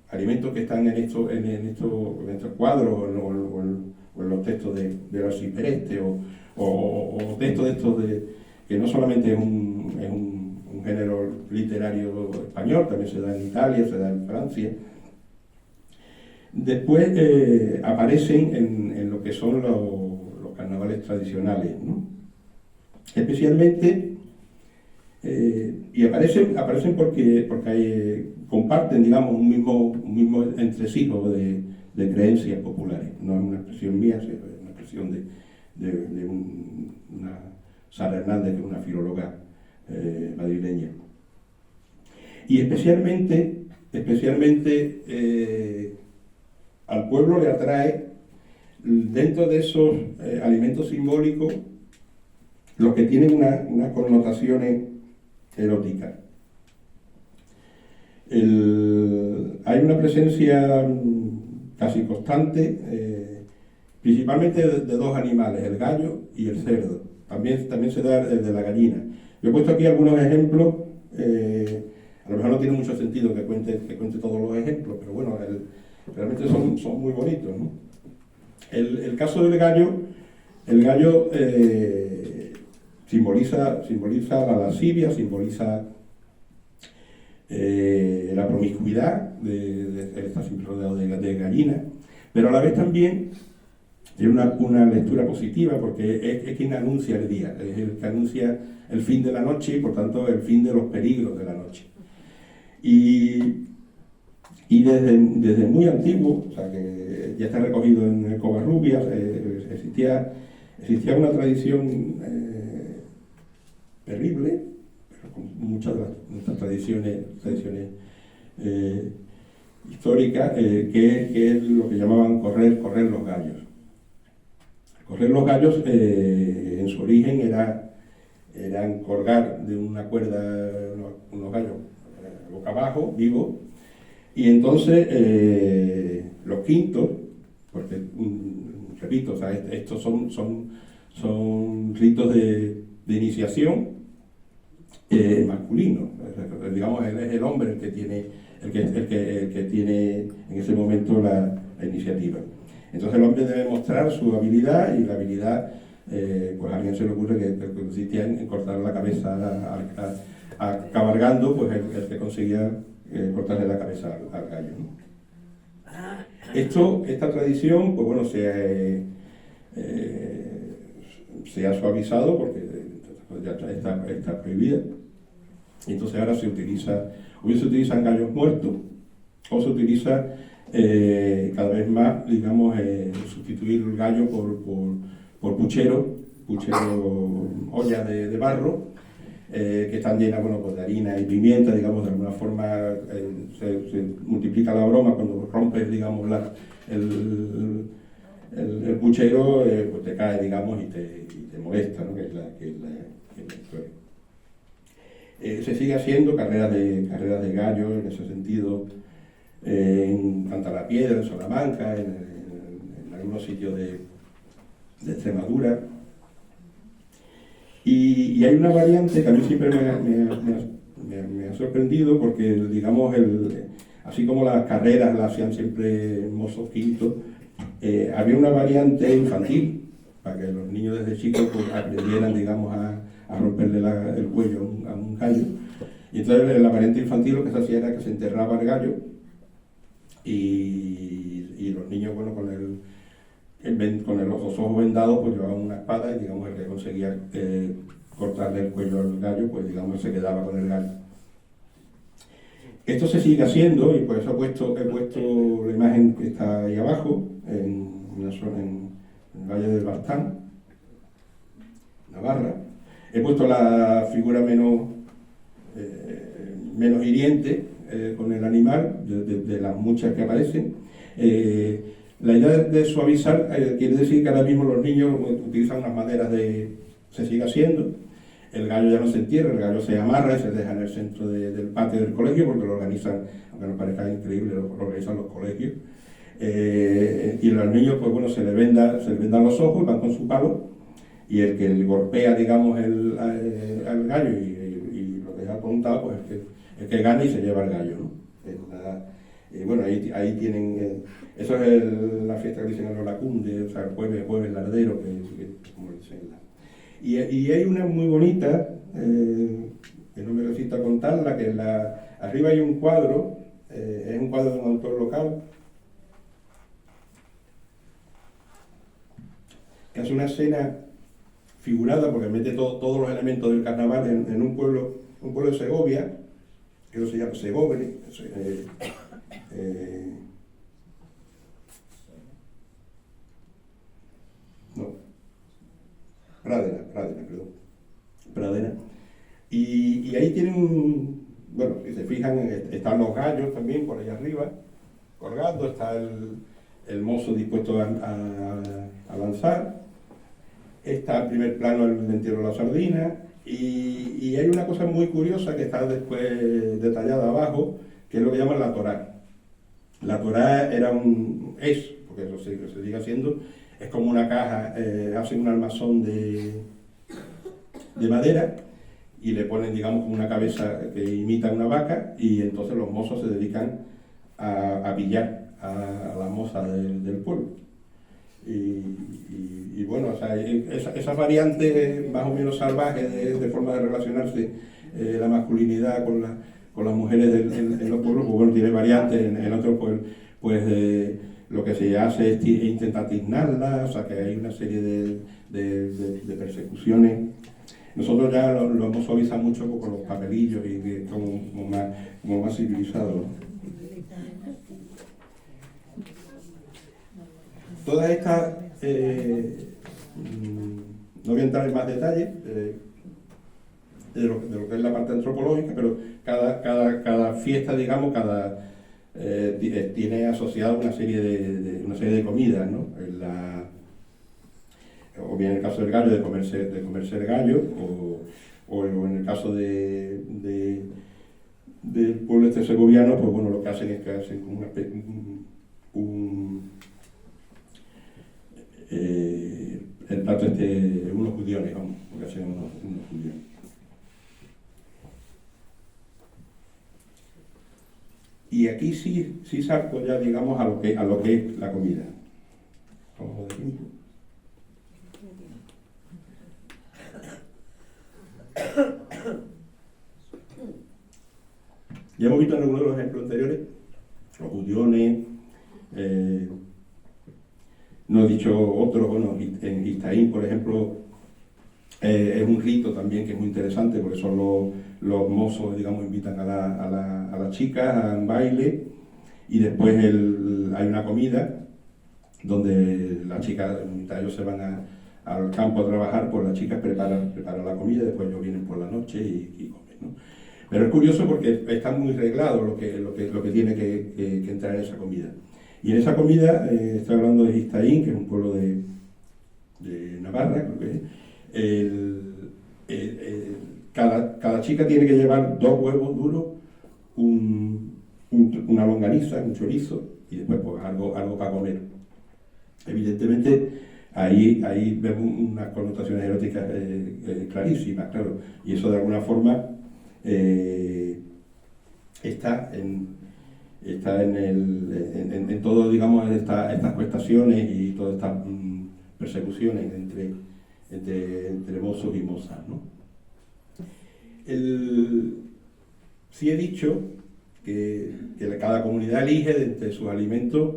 Speaker 2: alimentos que están en estos cuadros o en los textos de Arcipreste, o textos de estos que no solamente es un género literario español, también se da en Italia, se da en Francia. Después aparecen en lo que son los carnavales tradicionales, ¿no? Especialmente, y aparecen porque comparten, digamos, un mismo entresijo de creencias populares. No es una expresión mía, es una expresión de una Sara Hernández, que es una filóloga madrileña. Y especialmente al pueblo le atrae, dentro de esos alimentos simbólicos, los que tienen unas connotaciones eróticas. Hay una presencia casi constante, principalmente de dos animales, el gallo y el cerdo. También se da el de la gallina. Yo he puesto aquí algunos ejemplos, a lo mejor no tiene mucho sentido que cuente todos los ejemplos, pero bueno, realmente son muy bonitos, ¿no? El caso del gallo, simboliza la lascivia, simboliza la promiscuidad, él está siempre rodeado de gallinas, pero a la vez también tiene una lectura positiva porque es quien anuncia el día, es el que anuncia el fin de la noche y por tanto el fin de los peligros de la noche. Y desde muy antiguo, o sea que ya está recogido en el Covarrubias, existía una tradición terrible, pero con muchas de nuestras tradiciones históricas, que es lo que llamaban correr los gallos. Correr los gallos en su origen eran colgar de una cuerda unos gallos boca abajo, vivos, y entonces los quintos, porque repito, o sea, estos son ritos de iniciación masculino, digamos, es el hombre el que tiene en ese momento la iniciativa. Entonces el hombre debe mostrar su habilidad y la habilidad, pues a alguien se le ocurre que consistía en cortar la cabeza cabalgando, pues el que conseguía cortarle la cabeza al gallo, ¿no? Esta tradición, pues bueno, se ha suavizado porque ya está prohibida. Y entonces ahora se utilizan gallos muertos o se utiliza cada vez más, digamos, sustituir el gallo por puchero, ollas de barro, que están llenas, bueno, pues de harina y pimienta, digamos, de alguna forma se multiplica la broma cuando rompes, digamos, el puchero, pues te cae, digamos, y te molesta, ¿no? que es la historia. Se sigue haciendo carreras de gallo en ese sentido, en Cantalapiedra, en Salamanca, en algunos sitios de Extremadura. Y hay una variante que a mí siempre me ha sorprendido porque, digamos, así como las carreras las hacían siempre mozos quintos, había una variante infantil para que los niños desde chicos pues, aprendieran, digamos, a romperle el cuello a un gallo. Y entonces en la variante infantil lo que se hacía era que se enterraba el gallo y los niños, bueno, con los ojos vendados, pues llevaban una espada y, digamos, el que conseguía cortarle el cuello al gallo, pues, digamos, se quedaba con el gallo. Esto se sigue haciendo y por eso he puesto la imagen que está ahí abajo, en una zona en el Valle del Baztán, Navarra. He puesto la figura menos hiriente con el animal, de las muchas que aparecen. La idea de suavizar quiere decir que ahora mismo los niños utilizan unas maderas se sigue haciendo. El gallo ya no se entierra, el gallo se amarra y se deja en el centro del patio del colegio porque lo organizan, aunque nos parezca increíble, lo organizan los colegios. Y los niños, pues bueno, se le vendan los ojos, van con su palo y el que le golpea, digamos, al gallo y lo deja apuntado, pues el que gana y se lleva el gallo, ¿no? Bueno, ahí tienen, eso es la fiesta que dicen en Olacunde, o sea, el jueves lardero, que como dicen. Y hay una muy bonita, que no me necesito contarla, que arriba hay un cuadro, es un cuadro de un autor local, que hace una escena figurada, porque mete todos los elementos del carnaval en un pueblo de Segovia, que se llama Segovia, Pradera. Y ahí tienen, bueno, si se fijan, están los gallos también por ahí arriba, colgando, está el mozo dispuesto a lanzar, está en primer plano el entierro de la sardina, y hay una cosa muy curiosa que está después detallada abajo, que es lo que llaman la torá. La torá porque eso se sigue haciendo, es como una caja, hacen un armazón de madera y le ponen, digamos, como una cabeza que imita una vaca, y entonces los mozos se dedican a pillar a la moza del pueblo. Y bueno, o sea, esa variante más o menos salvaje de forma de relacionarse la masculinidad con las mujeres en los pueblos, pues bueno, tiene variantes en otros, pues lo que se hace es intentar tiznarla, o sea que hay una serie de persecuciones. Nosotros ya lo hemos suavizado mucho con los papelillos y como más civilizado, ¿no? Todas estas, no voy a entrar en más detalles de lo que es la parte antropológica, pero cada fiesta, digamos, tiene asociada una serie de comidas, ¿no? O bien en el caso del gallo, de comerse el gallo, o en el caso del pueblo este segoviano, pues bueno, lo que hacen es que hacen como el plato unos judiones, vamos, lo que hacen unos judiones. Y aquí sí salgo ya, digamos, a lo que es la comida. Vamos de tiempo. Ya hemos visto en algunos de los ejemplos anteriores, los judiones, no he dicho otros, bueno, en Gistaín, por ejemplo, es un rito también que es muy interesante porque son los mozos, digamos, invitan a las chicas a un baile y después hay una comida donde las chicas, mientras ellos se van al campo a trabajar, pues las chicas preparan la comida y después ellos vienen por la noche y comen, ¿no? Pero es curioso porque está muy reglado lo que tiene que entrar en esa comida. Y en esa comida, estoy hablando de Gistaín, que es un pueblo de Navarra, creo que es. Cada chica tiene que llevar 2 huevos duros, una longaniza, un chorizo y después pues algo para comer. Evidentemente ahí vemos unas connotaciones eróticas clarísimas, claro, y eso de alguna forma está en todo, digamos, estas cuestaciones y todas estas persecuciones entre mozos y mozas, ¿no? Sí he dicho que cada comunidad elige de entre sus alimentos,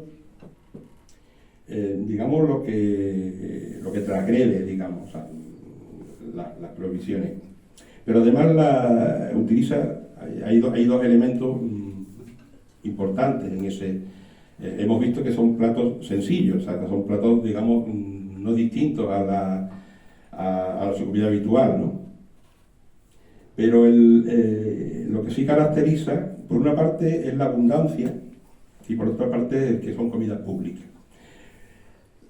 Speaker 2: digamos, lo que transgrede, digamos, o sea, las prohibiciones. Pero además hay dos elementos importantes en ese. Hemos visto que son platos sencillos, o sea, que son platos, digamos, no distintos a su comida habitual, ¿no? Pero lo que sí caracteriza, por una parte, es la abundancia y por otra parte es que son comidas públicas.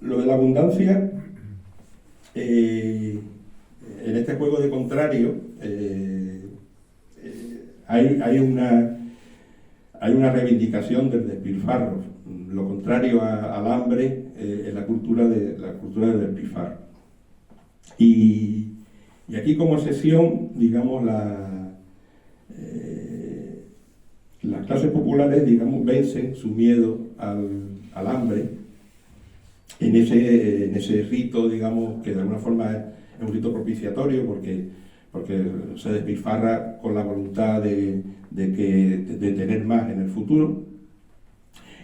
Speaker 2: Lo de la abundancia, en este juego de contrario, hay una reivindicación del despilfarro. Lo contrario al hambre es la cultura del despilfarro. Y aquí como excepción, digamos, las clases populares, digamos, vencen su miedo al hambre en ese rito, digamos, que de alguna forma es un rito propiciatorio porque se despilfarra con la voluntad de tener más en el futuro.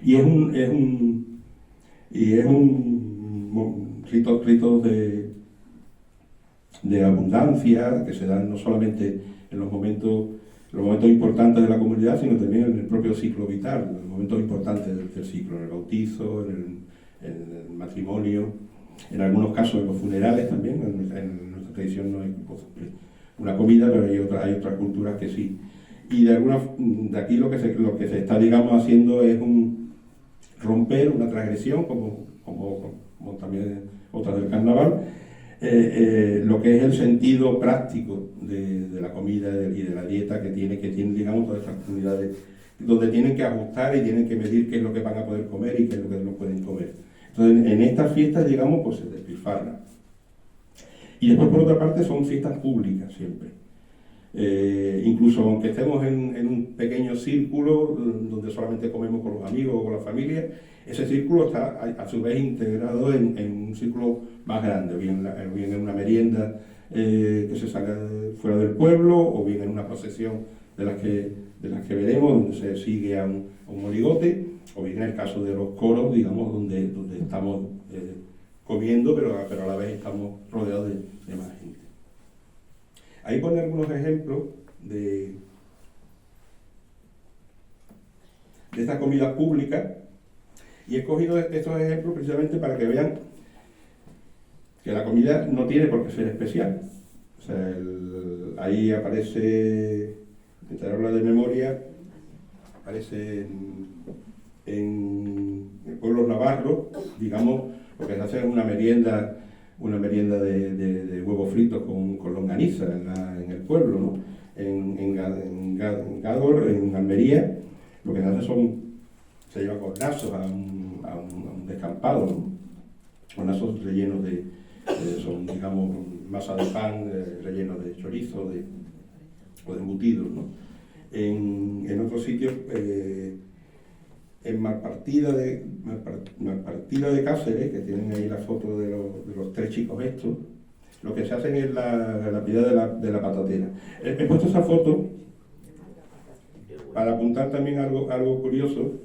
Speaker 2: Y es un rito de abundancia que se dan no solamente en los momentos importantes de la comunidad, sino también en el propio ciclo vital, en los momentos importantes del ciclo, en el bautizo, en el matrimonio, en algunos casos en los funerales también. En nuestra tradición no hay una comida, pero hay otras culturas que sí. Y de aquí lo que se está, digamos, haciendo es romper una transgresión, como también otras del carnaval, lo que es el sentido práctico de la comida y de la dieta que tiene, digamos, todas estas comunidades, donde tienen que ajustar y tienen que medir qué es lo que van a poder comer y qué es lo que no pueden comer. Entonces, en estas fiestas, digamos, pues se despilfarra. Y después, por otra parte, son fiestas públicas siempre. Incluso aunque estemos en un pequeño círculo donde solamente comemos con los amigos o con la familia, ese círculo está a su vez integrado en un círculo más grande, o bien en una merienda que se saca fuera del pueblo, o bien en una procesión de las que veremos, donde se sigue a un monigote, o bien el caso de los coros, digamos, donde estamos comiendo, pero a la vez estamos rodeados de más gente. Ahí pone algunos ejemplos de estas comidas públicas, y he escogido estos ejemplos precisamente para que vean que la comida no tiene por qué ser especial. O sea, ahí aparece, intentaré hablar de memoria, aparece en el pueblo navarro, digamos, lo que se hace es una merienda de huevos fritos con longaniza en el pueblo, ¿no? En Gádor, en Almería, lo que se hace se lleva cornazos a un descampado, ¿no? Cornazos rellenos son, digamos, masa de pan relleno de chorizo o de embutidos, ¿no? En otros sitios, en Malpartida de Cáceres, que tienen ahí la foto de los tres chicos estos, lo que se hacen es la piedad de la patatera. He puesto esa foto para apuntar también algo curioso.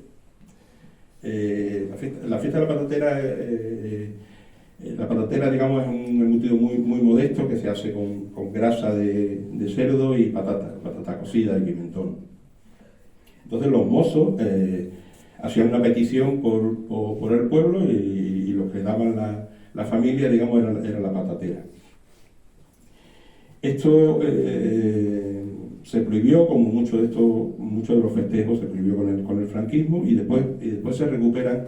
Speaker 2: La fiesta de la patatera, digamos, es un embutido muy modesto que se hace con grasa de cerdo y patata cocida y pimentón. Entonces los mozos hacían una petición por el pueblo y lo que daban la familia, digamos, era la patatera. Esto se prohibió, como muchos de los festejos, se prohibió con el franquismo, y después se recuperan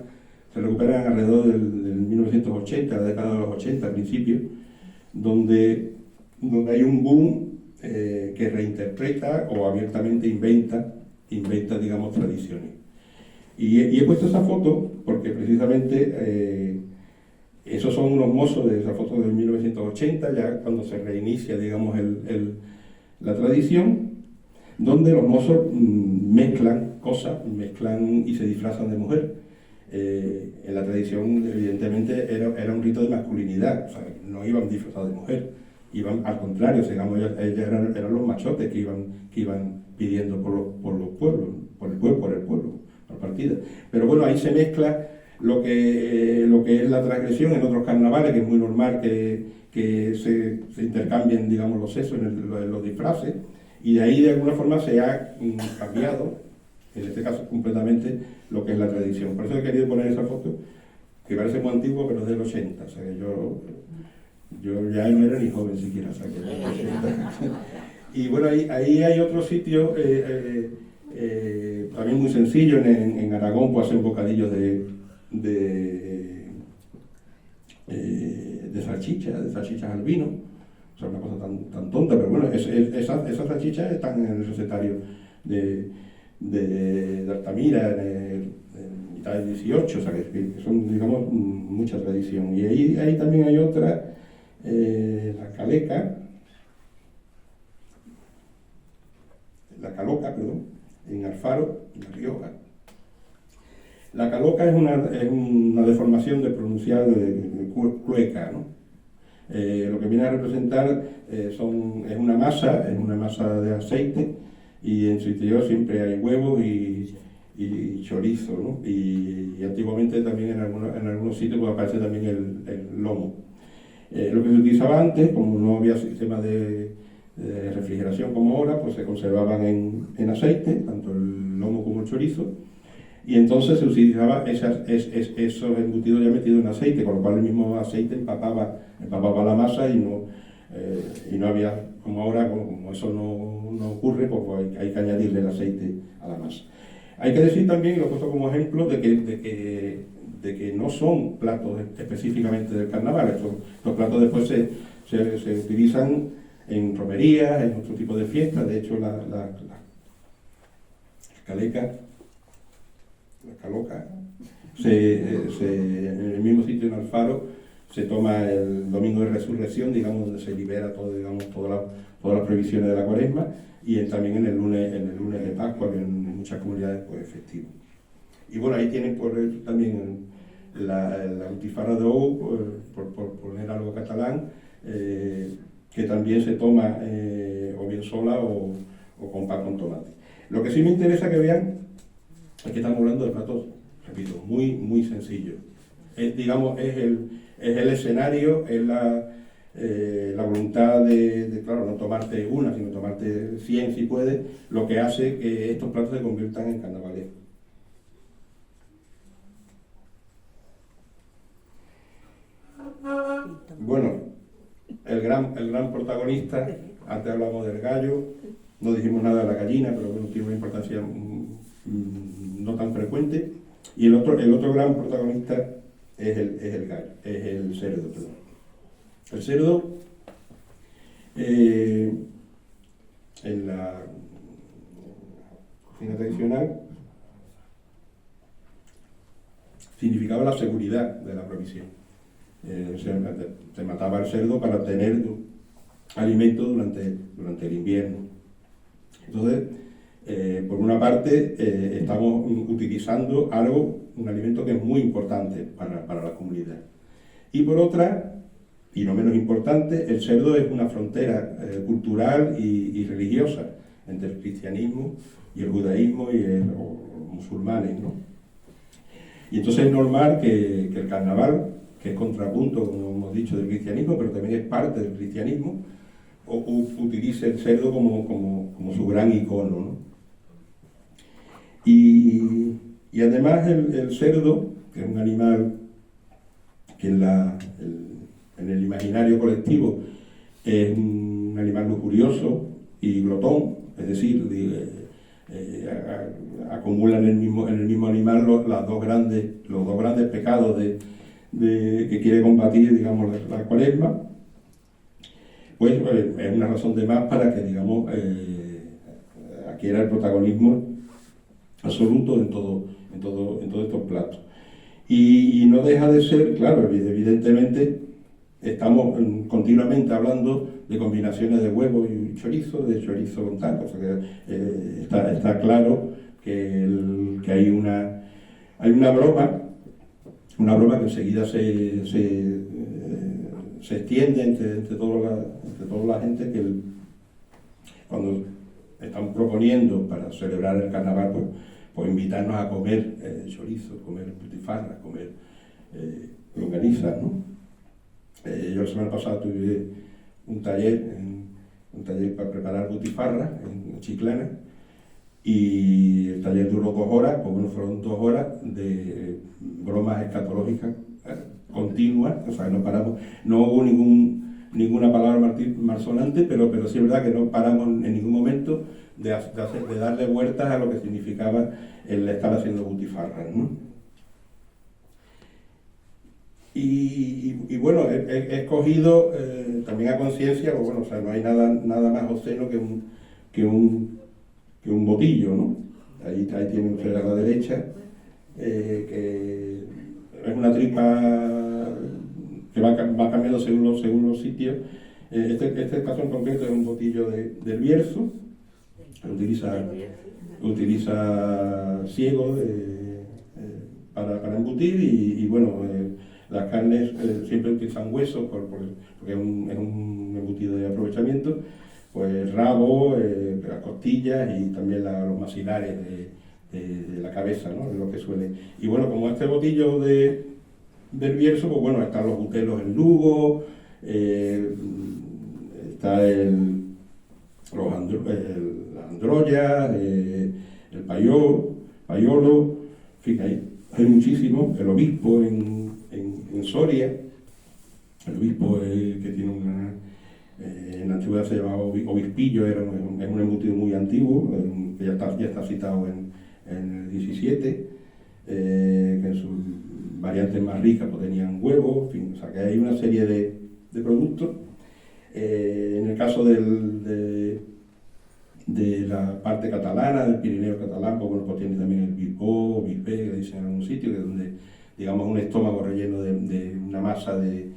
Speaker 2: alrededor del 1980, la década de los 80 al principio, donde hay un boom que reinterpreta o abiertamente inventa, digamos, tradiciones. Y he puesto esa foto porque precisamente esos son unos mozos de esa foto de 1980, ya cuando se reinicia, digamos, la tradición, donde los mozos mezclan cosas, y se disfrazan de mujer. En la tradición, evidentemente, era un rito de masculinidad, o sea, no iban disfrazados de mujer, iban al contrario, digamos, ellos eran los machotes que iban pidiendo por los pueblos, por el pueblo, por partida. Pero bueno, ahí se mezcla lo que es la transgresión en otros carnavales, que es muy normal que se intercambien, digamos, los sexos en los disfraces, y de ahí de alguna forma se ha cambiado, en este caso completamente, lo que es la tradición. Por eso he querido poner esa foto, que parece muy antigua, pero es del 80, o sea que yo ya no era ni joven siquiera, o sea que era del 80. Y bueno, ahí hay otro sitio también muy sencillo, en Aragón, pues hacen bocadillos de salchichas al vino. O sea, una cosa tan tonta, pero bueno, esas salchichas están en el recetario de Altamira en mitad del 18, o sea, que son, digamos, mucha tradición. Y ahí también hay otra, la caloca, en Alfaro, en La Rioja. La caloca es una deformación de pronunciar de cueca, ¿no? Lo que viene a representar es una masa de aceite, y en su interior siempre hay huevos y chorizo, ¿no? Y antiguamente también en algunos sitios pues aparece también el lomo. Lo que se utilizaba antes, como no había sistema de refrigeración como ahora, pues se conservaban en aceite, tanto el lomo como el chorizo, y entonces se utilizaba esos embutidos ya metidos en aceite, con lo cual el mismo aceite empapaba la masa y no había, como ahora, como eso no ocurre, pues hay que añadirle el aceite a la masa. Hay que decir también, y lo he puesto como ejemplo, de que no son platos específicamente del carnaval. Los platos después se utilizan en romerías, en otro tipo de fiestas. De hecho, la caloca, en el mismo sitio en Alfaro, se toma el domingo de resurrección, digamos, donde se libera todo, digamos, todas las prohibiciones de la Cuaresma, y también en el lunes de Pascua, que en muchas comunidades pues, es festivo. Y bueno, ahí tienen también la butifarra de ou, por poner algo catalán, que también se toma o bien sola o con pan con tomate. Lo que sí me interesa que vean es que estamos hablando de platos repito, muy, muy sencillo. Digamos, es el escenario, es la voluntad claro, no tomarte una, sino tomarte 100 si puedes, lo que hace que estos platos se conviertan en carnavalescos. Bueno, el gran protagonista, antes hablamos del gallo, no dijimos nada de la gallina, pero bueno, tiene una importancia no tan frecuente, y el otro gran protagonista es el gallo, es el cerdo, perdón. El cerdo, en la cocina tradicional, significaba la seguridad de la provisión. Se mataba el cerdo para obtener alimento durante el invierno. Entonces, por una parte, estamos utilizando un alimento que es muy importante para la comunidad. Y por otra, y no menos importante, el cerdo es una frontera cultural y religiosa entre el cristianismo y el judaísmo y los musulmanes, ¿no? Y entonces es normal que el carnaval, que es contrapunto, como hemos dicho, del cristianismo, pero también es parte del cristianismo, utilice el cerdo como su gran icono, ¿no? Y además el cerdo, que es un animal que en el imaginario colectivo es un animal lujurioso y glotón, es decir, acumula en el mismo animal los dos grandes pecados que quiere combatir, digamos, la Cuaresma. Pues es una razón de más para que, digamos, adquiera el protagonismo absoluto en todos estos platos. Y no deja de ser, claro, evidentemente estamos continuamente hablando de combinaciones de huevo y chorizo, de chorizo con tal, o sea que está claro que hay una broma que enseguida se extiende entre toda la gente, que cuando están proponiendo para celebrar el carnaval, pues invitarnos a comer chorizo, comer butifarra, comer longaniza, ¿no? Yo la semana pasada tuve un taller para preparar butifarra en Chiclana, y el taller duró 2 horas, pues bueno, fueron 2 horas de bromas escatológicas continuas, o sea, no paramos, no hubo ninguna palabra malsonante, pero sí es verdad que no paramos en ningún momento de darle vueltas a lo que significaba el estar haciendo butifarras, ¿no? Y bueno, he escogido también a conciencia, pues bueno, o sea, no hay nada más obsceno que un botillo, ¿no? Ahí tienen ustedes a la derecha, que es una tripa que va cambiando según los sitios. Este caso en concreto es un botillo del Bierzo, que utiliza ciego para embutir, y bueno, las carnes siempre utilizan huesos porque es un embutido de aprovechamiento, pues rabo, las costillas y también los maxilares de la cabeza, ¿no? Es lo que suele. Y bueno, como este botillo del Bierzo, pues bueno, están los butelos en Lugo, está las androyas, el payolo, en fin, hay muchísimo. El obispo en Soria, el obispo que tiene en la antigüedad se llamaba obispillo, es un embutido muy antiguo, que ya está citado en el 17, que en sus variantes más ricas pues tenían huevos, en fin, o sea que hay una serie de productos. En el caso de la parte catalana, del Pirineo catalán, pues bueno, pues tiene también el bispó, bispé, que dicen en algún sitio, que es donde, digamos, un estómago relleno de una masa de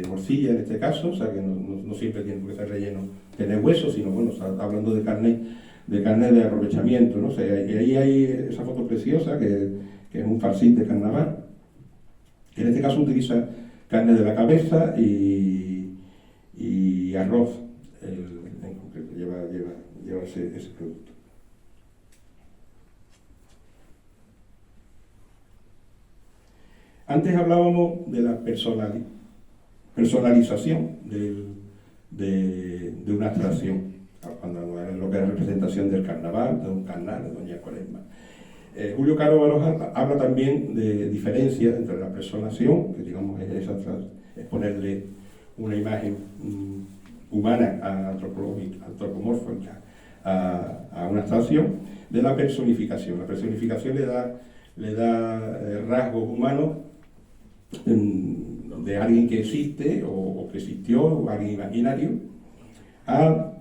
Speaker 2: morcilla en este caso, o sea que no siempre tiene que ser relleno, tener huesos, sino bueno, está hablando de carne de aprovechamiento, ¿no? O sea, y ahí hay esa foto preciosa que es un farcit de carnaval, que en este caso utiliza carne de la cabeza y arroz, en concreto, lleva ese producto. Antes hablábamos de la personalización de una abstracción, cuando lo que es representación del carnaval, de un carnal, de Doña Cuaresma. Julio Caro Baroja habla también de diferencia entre la personación, que digamos es ponerle una imagen humana, antropomórfica, a una abstracción, de la personificación. La personificación le da rasgos humanos de alguien que existe o que existió, o alguien imaginario, a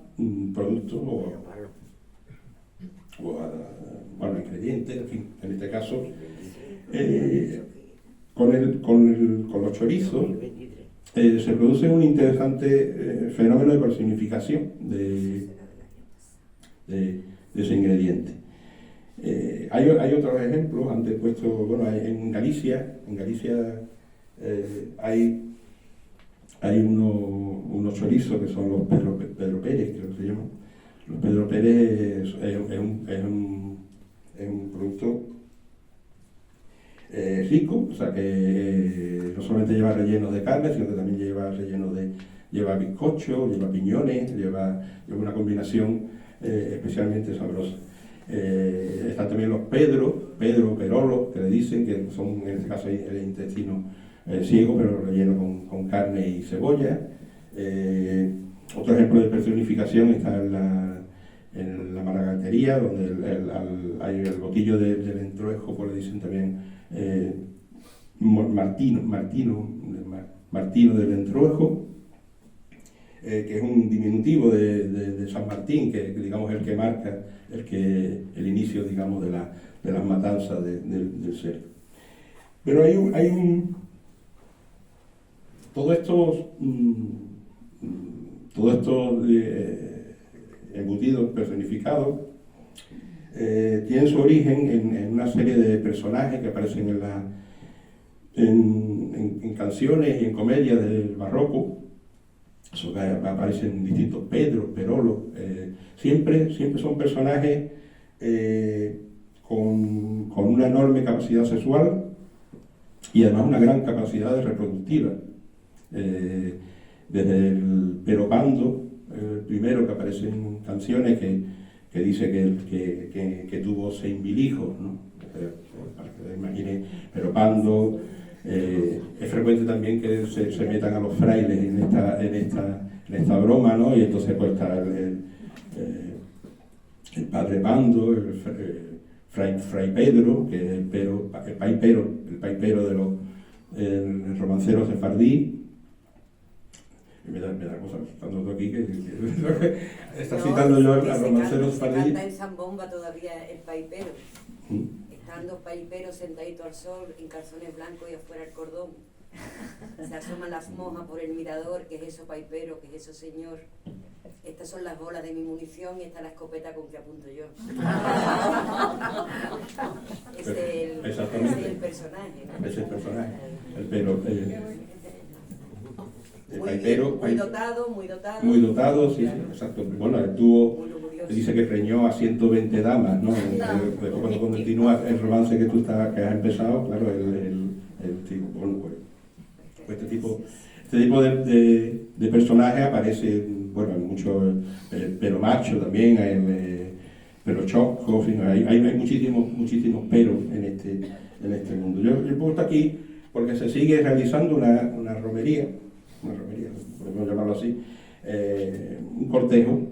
Speaker 2: productos o a ingredientes, en fin, en este caso, con los chorizos se produce un interesante fenómeno de personificación de ese ingrediente. Hay otros ejemplos, antes puesto, bueno, en Galicia hay unos chorizos que son los Pedro Pérez, creo que se llaman. Los Pedro Pérez es un producto rico, o sea que no solamente lleva relleno de carne, sino que también lleva bizcocho, lleva piñones, lleva una combinación especialmente sabrosa. Están también los Perolo, que le dicen que son, en este caso, el intestino ciego, pero relleno con carne y cebolla. Otro ejemplo de personificación está en la maragatería, donde hay el botillo del entruejo, pues le dicen también Martino del Entruejo, que es un diminutivo de San Martín, que digamos es el que marca el inicio, digamos, de las matanzas del cerdo. Pero todos estos embutidos personificados tienen su origen en una serie de personajes que aparecen en canciones y en comedias del barroco. Eso que aparecen distintos Perolo, siempre son personajes con una enorme capacidad sexual y además una gran capacidad reproductiva. Desde el Pero Pando, el primero que aparece en canciones, que dice que tuvo 6.000 hijos, ¿no? Para que lo imagine, Pero Pando. Es frecuente también que se metan a los frailes en esta broma, ¿no? Y entonces pues está el padre Pando, el fray Pedro, que es el paipero de los romanceros sefardí. Y me da cosa estando aquí que está citando yo al romancero sefardí.
Speaker 4: Se canta en Zambomba todavía el paipero. Están dos paiperos sentaditos al sol, en calzones blancos y afuera el cordón. Se asoman las monjas por el mirador. ¿Qué es eso, paipero? ¿Qué es eso, señor? Estas son las bolas de mi munición y esta es la escopeta con que apunto yo. Ese es el personaje, ¿no?
Speaker 2: Es el personaje. El pelo. Muy dotado, sí, exacto. Bueno, él dice que preñó a 120 damas, ¿no? Cuando continúa el romance que has empezado, claro, este tipo de personajes aparece, bueno, en muchos, pero macho también, pero chosco, en fin, hay muchísimos peros en este mundo. Yo he puesto aquí porque se sigue realizando una romería, podemos llamarlo así, un cortejo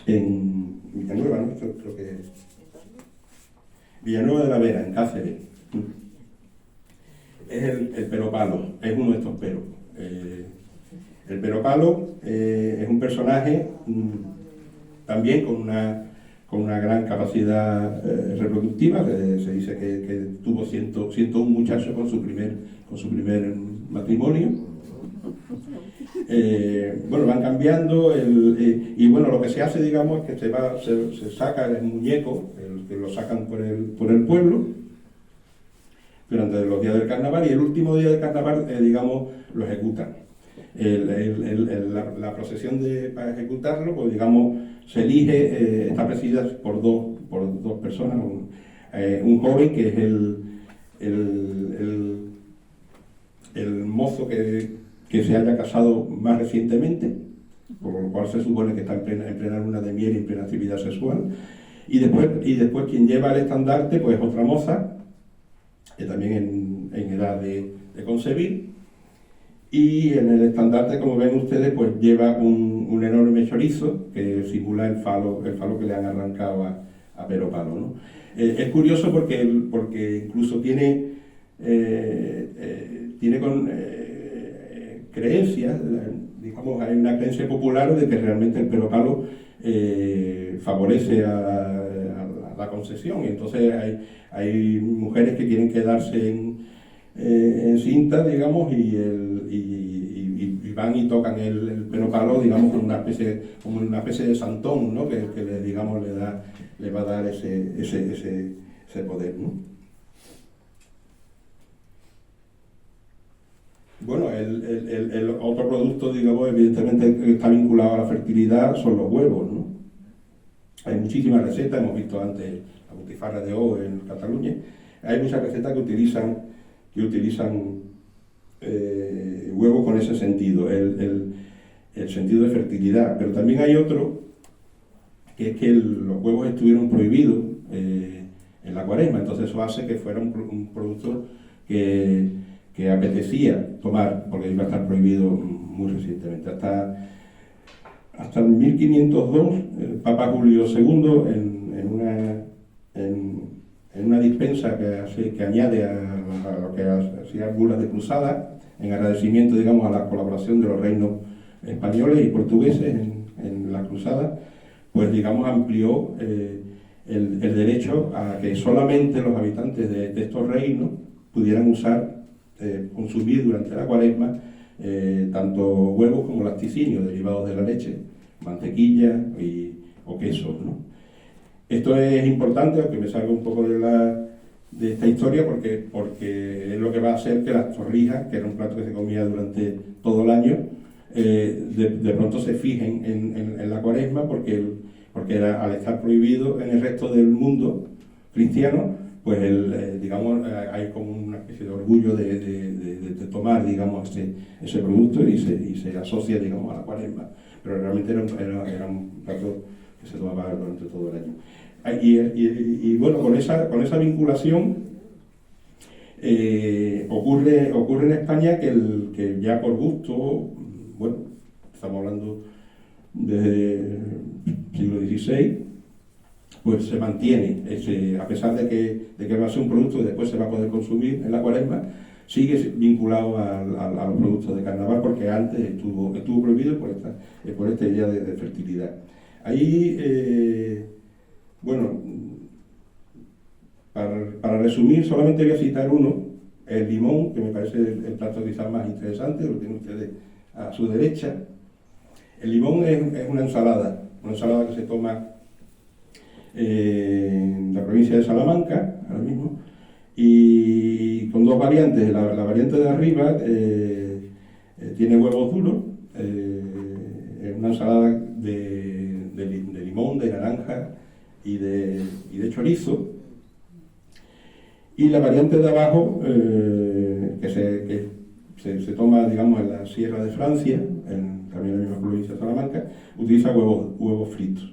Speaker 2: en Villanueva, ¿no? Esto creo que es Villanueva de la Vera, en Cáceres. Es el peropalo, es uno de estos peros. El peropalo es un personaje también con una gran capacidad reproductiva, que se dice que tuvo 101 muchachos con su primer matrimonio. Bueno, van cambiando y bueno, lo que se hace, digamos, es que se saca el muñeco, que lo sacan por el pueblo durante los días del carnaval, y el último día del carnaval, digamos, lo ejecutan. La procesión para ejecutarlo, pues digamos, se elige, está presidida por dos personas, un joven que es el mozo que se haya casado más recientemente, por lo cual se supone que está en plena luna de miel y en plena actividad sexual. Y después quien lleva el estandarte, pues otra moza, también en edad de concebir. Y en el estandarte, como ven ustedes, pues lleva un enorme chorizo que simula el falo que le han arrancado a Pero Palo, ¿no? Es curioso porque incluso tiene creencias, digamos, hay una creencia popular de que realmente el Pero Palo favorece a la concesión, y entonces hay mujeres que quieren quedarse en cinta, digamos, y van y tocan el Pero Palo, digamos, como una especie de santón, ¿no? que digamos le va a dar ese poder, ¿no? Bueno, el otro producto, digamos, evidentemente que está vinculado a la fertilidad son los huevos, ¿no? Hay muchísimas recetas, hemos visto antes la butifarra de O en Cataluña. Hay muchas recetas que utilizan huevos con ese sentido, el sentido de fertilidad. Pero también hay otro, que es que los huevos estuvieron prohibidos en la Cuaresma, entonces eso hace que fuera un producto que apetecía tomar, porque iba a estar prohibido muy recientemente. Hasta el 1502, el Papa Julio II, en una dispensa que añade a lo que hacía bulas de cruzada, en agradecimiento, digamos, a la colaboración de los reinos españoles y portugueses en la cruzada, pues, digamos, amplió el derecho a que solamente los habitantes de estos reinos pudieran consumir durante la Cuaresma tanto huevos como lacticinios derivados de la leche, mantequilla o quesos, ¿no? Esto es importante, aunque me salga un poco de esta historia, porque es lo que va a hacer que las torrijas, que era un plato que se comía durante todo el año, de pronto se fijen en la Cuaresma, porque al estar prohibido en el resto del mundo cristiano, pues digamos, hay como una especie de orgullo de tomar, digamos, ese producto y se asocia, digamos, a la Cuaresma. Pero realmente era un plato que se tomaba durante todo el año. Y bueno, con esa vinculación ocurre en España que ya por gusto, bueno, estamos hablando desde el siglo XVI, pues se mantiene, a pesar de que va a ser un producto que después se va a poder consumir en la Cuaresma, sigue vinculado a los productos de carnaval, porque antes estuvo prohibido por esta idea de fertilidad. Ahí, bueno, para resumir, solamente voy a citar uno, el limón, que me parece el plato quizás más interesante, lo tienen ustedes a su derecha. El limón es una ensalada que se toma en la provincia de Salamanca, ahora mismo, y con dos variantes. La variante de arriba tiene huevos duros, es una ensalada de limón, de naranja y de chorizo. Y la variante de abajo, que se toma, digamos, en la Sierra de Francia, también en la misma provincia de Salamanca, utiliza huevos fritos.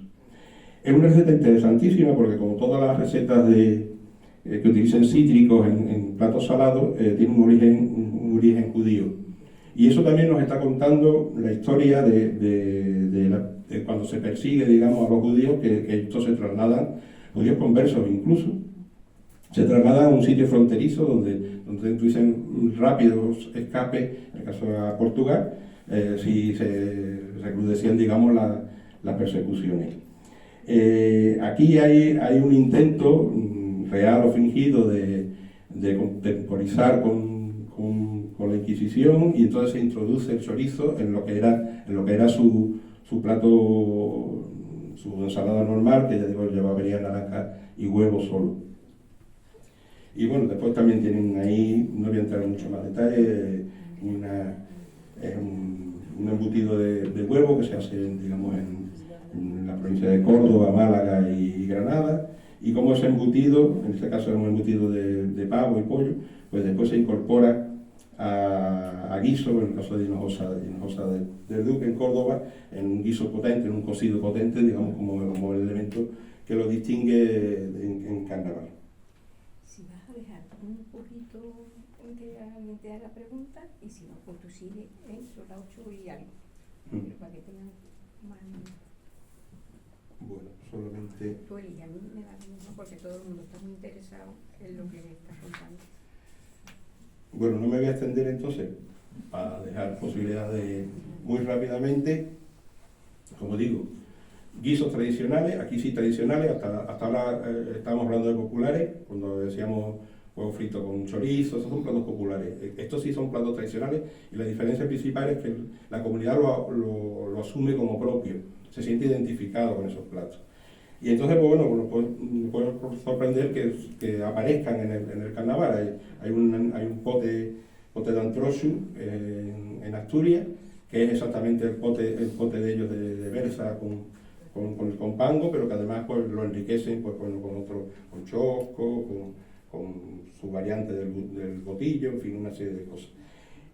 Speaker 2: Es una receta interesantísima porque, como todas las recetas que utilizan cítricos en platos salados, tiene un origen judío. Y eso también nos está contando la historia de cuando se persigue, digamos, a los judíos, que estos se trasladan, judíos conversos incluso, se trasladan a un sitio fronterizo donde tuviesen rápidos escapes, en el caso de Portugal, si se recrudecían, digamos, las persecuciones. Aquí hay un intento real o fingido de contemporizar con la Inquisición, y entonces se introduce el chorizo en lo que era su plato, su ensalada normal, que ya digo, llevaría naranja y huevo solo. Y bueno, después también tienen ahí, no voy a entrar en mucho más detalle, un embutido de huevo que se hace, digamos, en la provincia de Córdoba, Málaga y Granada, y como ese embutido, en este caso es un embutido de pavo y pollo, pues después se incorpora a guiso, en el caso de Hinojosa del Duque en Córdoba, en un guiso potente, en un cocido potente, digamos, como el elemento que lo distingue en carnaval.
Speaker 5: Si vas a dejar un poquito que alguien te haga pregunta, y si no, pues tú sigues sobre las 8 y algo. Pero para que tengan más.
Speaker 2: Bueno, solamente...
Speaker 5: Tú eliges, a mí me da lo mismo porque todo el mundo está muy interesado en lo que le estás contando.
Speaker 2: Bueno, no me voy a extender entonces, para dejar posibilidad de muy rápidamente, como digo, guisos tradicionales, aquí sí tradicionales, hasta ahora estábamos hablando de populares, cuando decíamos huevo frito con chorizo, esos son platos populares. Estos sí son platos tradicionales y la diferencia principal es que la comunidad lo asume como propio, se siente identificado con esos platos. Y entonces, pues bueno, puede sorprender que aparezcan en el carnaval. Hay un pote de antrochu en Asturias, que es exactamente el pote de ellos de Berza con pango, pero que además pues, lo enriquecen pues, con chosco, con su variante del botillo, en fin, una serie de cosas.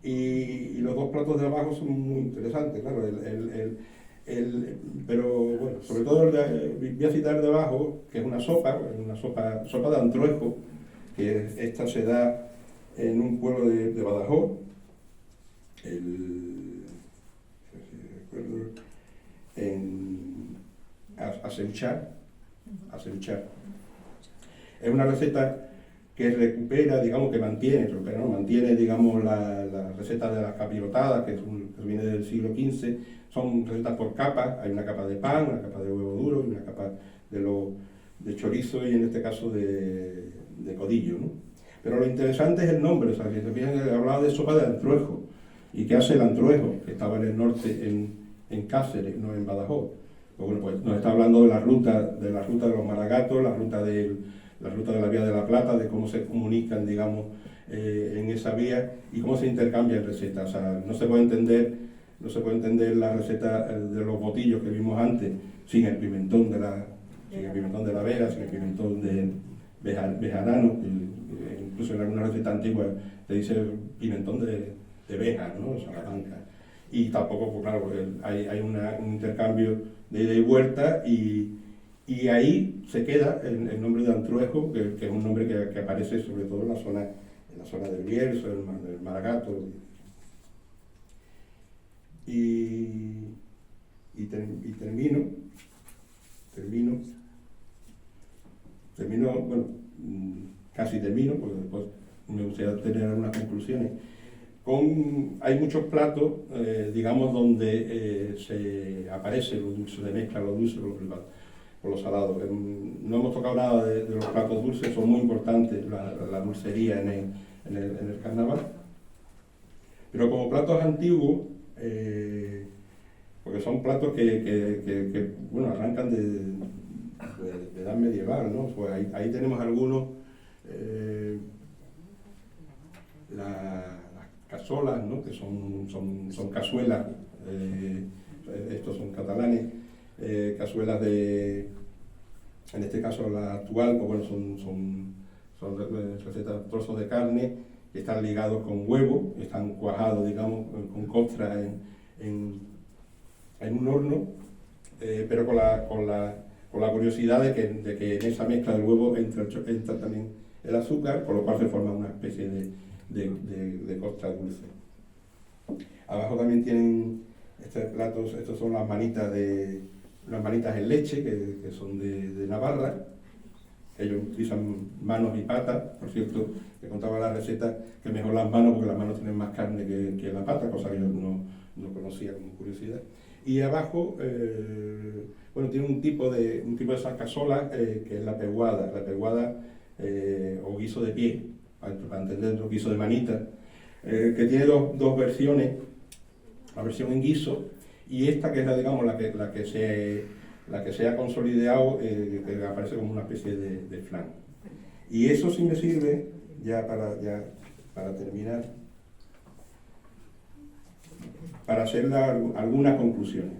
Speaker 2: Y los dos platos de abajo son muy interesantes, claro, pero bueno, sobre todo voy a citar de abajo, que es una sopa de antruejo, que esta se da en un pueblo de Badajoz, en Aseuchar. Es una receta que recupera, digamos, que mantiene, digamos, la receta de las capirotadas, que viene del siglo XV. Son recetas por capas, hay una capa de pan, una capa de huevo duro y una capa de chorizo y en este caso de codillo, ¿no? Pero lo interesante es el nombre, o sea, que se fijan, hablaba de sopa de antruejo. ¿Y qué hace el antruejo? Que estaba en el norte, en Cáceres, no en Badajoz. Pues bueno, pues nos está hablando de la ruta de los Maragatos, la ruta de la Vía de la Plata, de cómo se comunican, digamos, en esa vía y cómo se intercambian recetas. O sea, no se puede entender la receta de los botillos que vimos antes sin el pimentón de la Vera, sin el pimentón de bejarano, incluso en alguna receta antigua te dice pimentón de Béjar, ¿no? Salamanca. Y tampoco, pues claro, porque hay un intercambio de ida y vuelta y ahí se queda el nombre de Antruejo, que es un nombre que aparece sobre todo en la zona del Bierzo, del Maragato. Y termino, bueno, casi termino, porque después me gustaría tener algunas conclusiones. Hay muchos platos, digamos, donde se aparece lo dulce, de mezcla lo dulce con lo salado. No hemos tocado nada de los platos dulces, son muy importantes la dulcería en el carnaval. Pero como platos antiguos, porque son platos que bueno, arrancan de edad medieval, ¿no? Pues ahí tenemos algunos, las cazolas, ¿no? Que son cazuelas, estos son catalanes, cazuelas en este caso la actual, pues bueno, son recetas, trozos de carne que están ligados con huevo, están cuajados, digamos, con costra en un horno, pero con la curiosidad de que en esa mezcla del huevo entra también el azúcar, por lo cual se forma una especie de costra dulce. Abajo también tienen estos platos, estos son las manitas en leche, que son de Navarra. Ellos utilizan manos y patas, por cierto, que contaba la receta que mejor las manos, porque las manos tienen más carne que la pata, cosa que yo no conocía como curiosidad. Y abajo, bueno, tiene un tipo de esas cazolas que es la peguada o guiso de pie, para entender el guiso de manita, que tiene dos versiones, la versión en guiso y esta que es la que se ha consolidado, que aparece como una especie de flan. Y eso sí me sirve, ya para terminar, para hacer algunas conclusiones.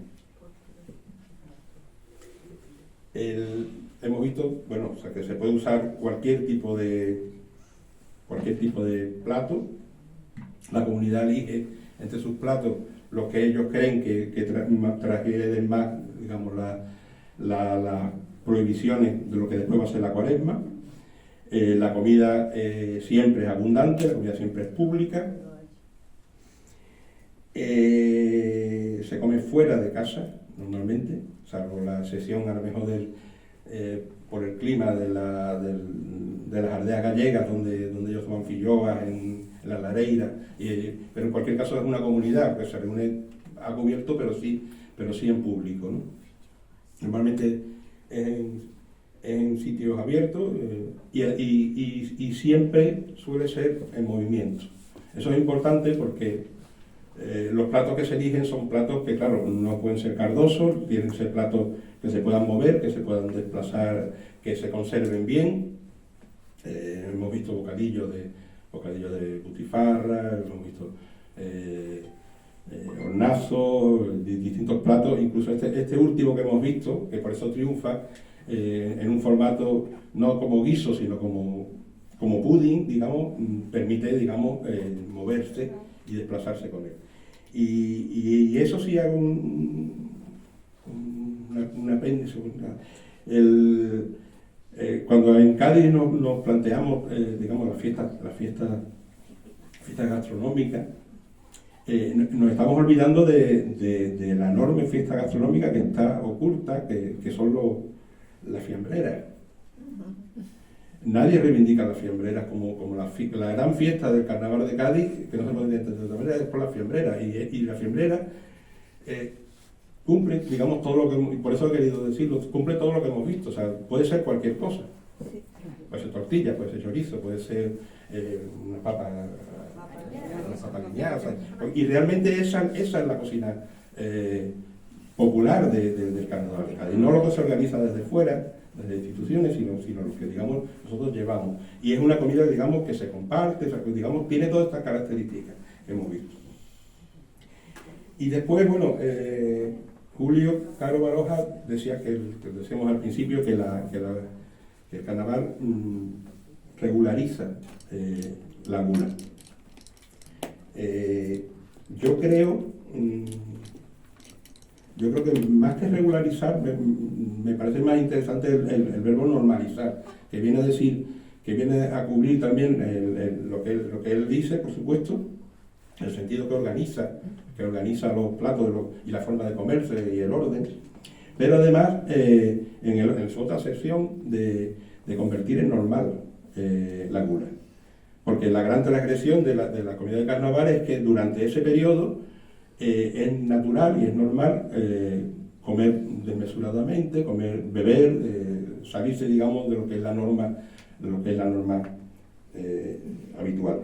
Speaker 2: Hemos visto, bueno, o sea, que se puede usar cualquier tipo de plato, La comunidad elige entre sus platos los que ellos creen que trasgreden más, digamos, las prohibiciones de lo que después va a ser la Cuaresma. La comida siempre es abundante, la comida siempre es pública. Se come fuera de casa, normalmente, salvo la excepción a lo mejor por el clima de las aldeas gallegas, donde ellos toman filloas en la lareira, pero en cualquier caso es una comunidad que se reúne a cubierto, pero sí en público, ¿no? Normalmente en sitios abiertos y siempre suele ser en movimiento. Eso es importante porque los platos que se eligen son platos que, claro, no pueden ser cardosos, tienen que ser platos que se puedan mover, que se puedan desplazar, que se conserven bien. Hemos visto bocadillos de butifarra, hemos visto hornazos, distintos platos, incluso este último que hemos visto, que por eso triunfa, en un formato no como guiso, sino como pudding, digamos, permite, digamos, moverse y desplazarse con él. Y eso sí hago un apéndice. Cuando en Cádiz nos planteamos, digamos, las fiestas gastronómicas, nos estamos olvidando de la enorme fiesta gastronómica que está oculta, que son las fiambreras. Nadie reivindica las fiambreras como la gran fiesta del carnaval de Cádiz, que no se puede entender de otra manera, es por las fiambreras. Y la fiambrera cumple, digamos, todo lo que, y por eso he querido decirlo, cumple todo lo que hemos visto. O sea, puede ser cualquier cosa. Puede ser tortilla, puede ser chorizo, puede ser una papa guiñada. O sea, y realmente esa es la cocina popular del carnaval de Cádiz. No lo que se organiza desde fuera, desde instituciones, sino lo que, digamos, nosotros llevamos. Y es una comida, digamos, que se comparte, o sea, que, digamos, tiene todas estas características que hemos visto. Y después, bueno, Julio Caro Baroja decía que decíamos al principio que el carnaval regulariza la gula. Yo creo que más que regularizar, me parece más interesante el verbo normalizar, que viene a decir, que viene a cubrir también lo que él dice, por supuesto, el sentido que organiza los platos y la forma de comerse y el orden, pero además en su otra sección de convertir en normal la gula. Porque la gran transgresión de la comida de carnaval es que durante ese periodo es natural y es normal comer desmesuradamente, beber, salirse, digamos, de lo que es la norma, habitual.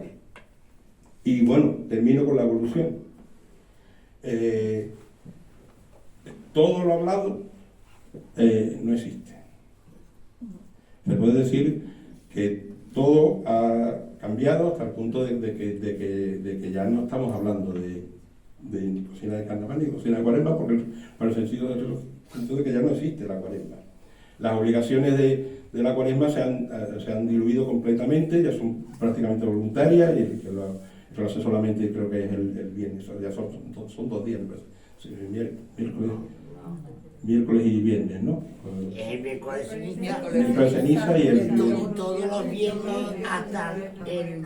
Speaker 2: Y bueno, termino con la evolución. Todo lo hablado no existe. Se puede decir que todo ha cambiado hasta el punto de que ya no estamos hablando de cocina de carnaval ni cocina de Cuaresma, por el sentido de que ya no existe la Cuaresma. Las obligaciones de la Cuaresma se han diluido completamente, ya son prácticamente voluntarias, y el que lo hace solamente creo que es el viernes, ya son 2 días, miércoles y viernes, ¿no?
Speaker 6: El miércoles ceniza.
Speaker 2: Miércoles ceniza y el
Speaker 6: todos los viernes hasta el